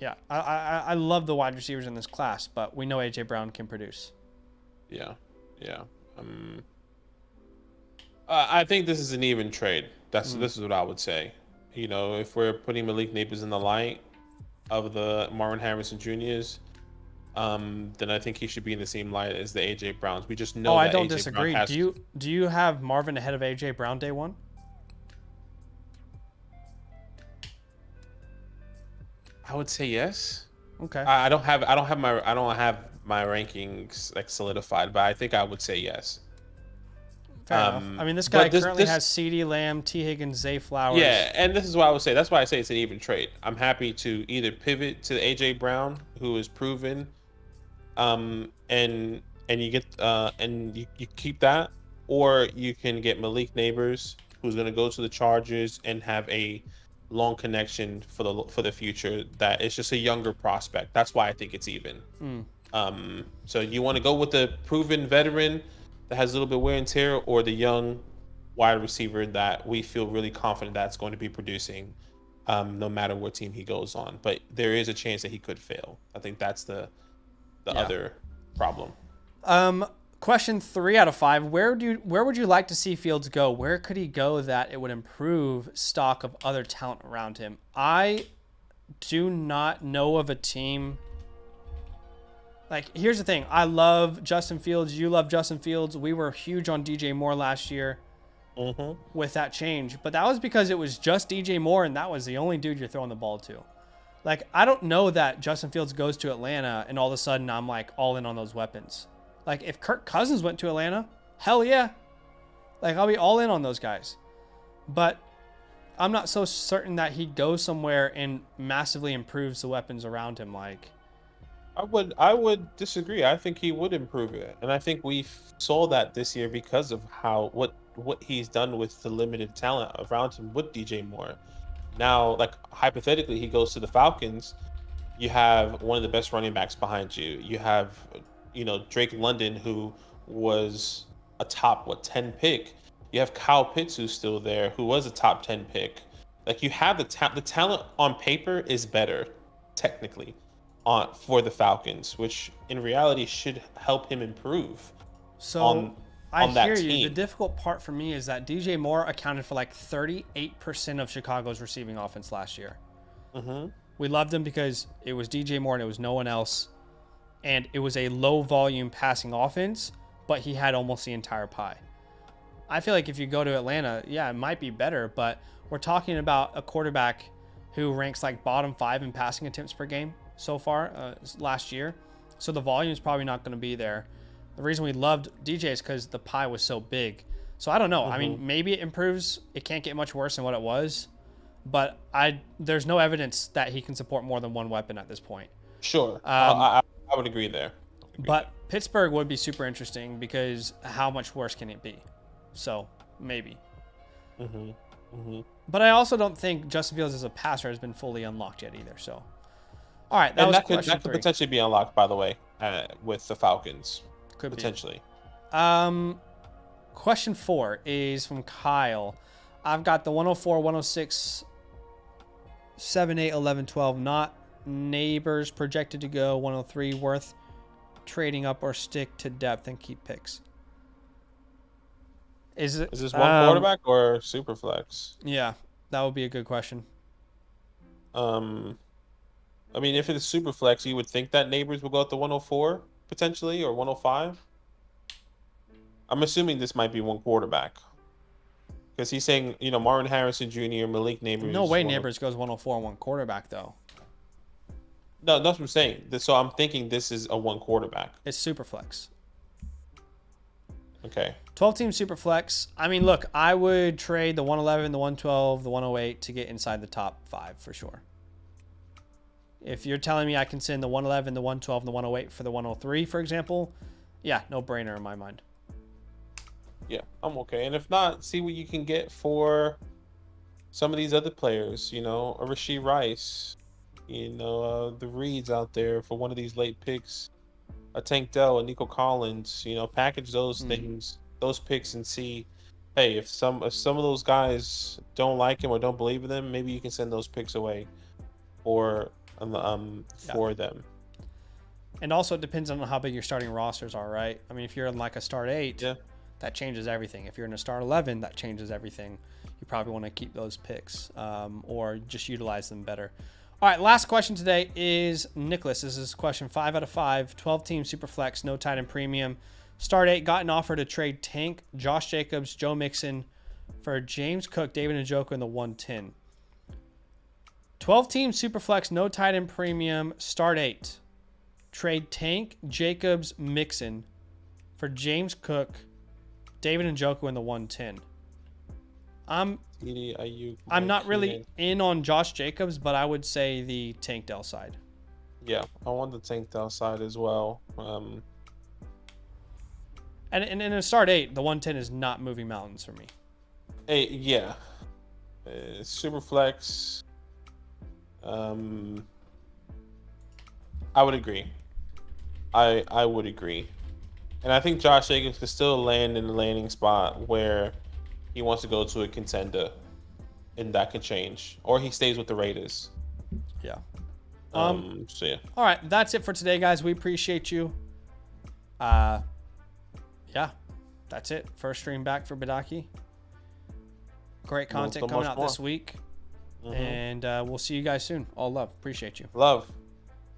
Yeah, I love the wide receivers in this class, but we know A.J. Brown can produce. Yeah. I think this is an even trade. This is what I would say. If we're putting Malik Neighbors in the light of the Marvin Harrison Juniors, then I think he should be in the same light as the AJ Browns. We just know Oh, I that don't AJ Brown disagree. has. Do you have Marvin ahead of AJ Brown day one? I would say yes. Okay. I don't have my rankings like solidified, but I think I would say yes. Fair enough. I mean, this guy currently this has CD Lamb, T Higgins, Zay Flowers. Yeah, and this is what I would say. That's why I say it's an even trade. I'm happy to either pivot to AJ Brown, who is proven, and you get and you keep that, or you can get Malik Neighbors, who's going to go to the Chargers and have a long connection for the future. That is just a younger prospect. That's why I think it's even. So you want to go with the proven veteran that has a little bit of wear and tear, or the young wide receiver that we feel really confident that's going to be producing, no matter what team he goes on. But there is a chance that he could fail. I think that's the other problem. Question 3 out of 5. Where would you like to see Fields go? Where could he go that it would improve stock of other talent around him? I do not know of a team. Like, here's the thing. I love Justin Fields. You love Justin Fields. We were huge on DJ Moore last year with that change. But that was because it was just DJ Moore, and that was the only dude you're throwing the ball to. Like, I don't know that Justin Fields goes to Atlanta, and all of a sudden I'm, like, all in on those weapons. Like, if Kirk Cousins went to Atlanta, hell yeah. Like, I'll be all in on those guys. But I'm not so certain that he goes somewhere and massively improves the weapons around him. Like, I would disagree. I think he would improve it, and I think we saw that this year because of what he's done with the limited talent around him with DJ Moore. Now, like, hypothetically, he goes to the Falcons. You have one of the best running backs behind you. You have, Drake London, who was a top 10 pick. You have Kyle Pitts, who's still there, who was a top 10 pick. Like, you have the talent on paper is better, technically, for the Falcons, which in reality should help him improve. So I hear you. The difficult part for me is that DJ Moore accounted for like 38% of Chicago's receiving offense last year. We loved him because it was DJ Moore and it was no one else. And it was a low volume passing offense, but he had almost the entire pie. I feel like if you go to Atlanta, yeah, it might be better, but we're talking about a quarterback who ranks like bottom 5 in passing attempts per game so far last year. So the volume is probably not going to be there. The reason we loved DJ is because the pie was so big. So I don't know. I mean, maybe it improves. It can't get much worse than what it was. But there's no evidence that he can support more than one weapon at this point. Sure. I would agree there. But Pittsburgh would be super interesting because how much worse can it be? So maybe. But I also don't think Justin Fields as a passer has been fully unlocked yet either. So, all right, that could potentially be unlocked, by the way, with the Falcons. Could potentially. Question 4 is from Kyle. I've got the 104, 106, 7, 8, 11, 12. Not Neighbors projected to go 103. Worth trading up or stick to depth and keep picks. Is this one quarterback or super flex? Yeah, that would be a good question. I mean, if it's super flex, you would think that Neighbors will go up to 104 potentially, or 105. I'm assuming this might be one quarterback because he's saying, Marvin Harrison Jr., Malik Neighbors. No way Neighbors goes 104 on one quarterback though. No, that's what I'm saying. So I'm thinking this is a one quarterback. It's super flex. Okay. 12-team super flex. I mean, look, I would trade the 111, the 112, the 108 to get inside the top 5 for sure. If you're telling me I can send the 111, the 112, and the 108 for the 103, for example, yeah, no brainer in my mind. Yeah, I'm okay. And if not, see what you can get for some of these other players, a Rashee Rice, the Reeds out there for one of these late picks, a Tank Dell, a Nico Collins, package those things, those picks, and see, hey, if some of those guys don't like him or don't believe in them, maybe you can send those picks away for them. And also it depends on how big your starting rosters are, right? I mean, if you're in like a start 8, that changes everything. If you're in a start 11, that changes everything. You probably want to keep those picks or just utilize them better. All right, last question today is Nicholas. This is question 5 out of 5. 12-team Superflex, no tight end premium. Start 8, got an offer to trade Tank, Josh Jacobs, Joe Mixon for James Cook, David Njoku in the 110. 12-team Superflex, no tight end premium. Start 8. Trade Tank, Jacobs, Mixon for James Cook, David Njoku in the 110. I'm not really in on Josh Jacobs, but I would say the Tank Dell side. Yeah, I want the Tank Dell side as well. And in a start 8, the 110 is not moving mountains for me. Yeah. Superflex. I would agree. I would agree. And I think Josh Jacobs could still land in the landing spot where he wants to go to a contender, and that could change. Or he stays with the Raiders. Yeah. So yeah. All right, that's it for today, guys. We appreciate you. Yeah, that's it. First stream back for Badaki. Great content coming out this week. And we'll see you guys soon. All love. Appreciate you. Love.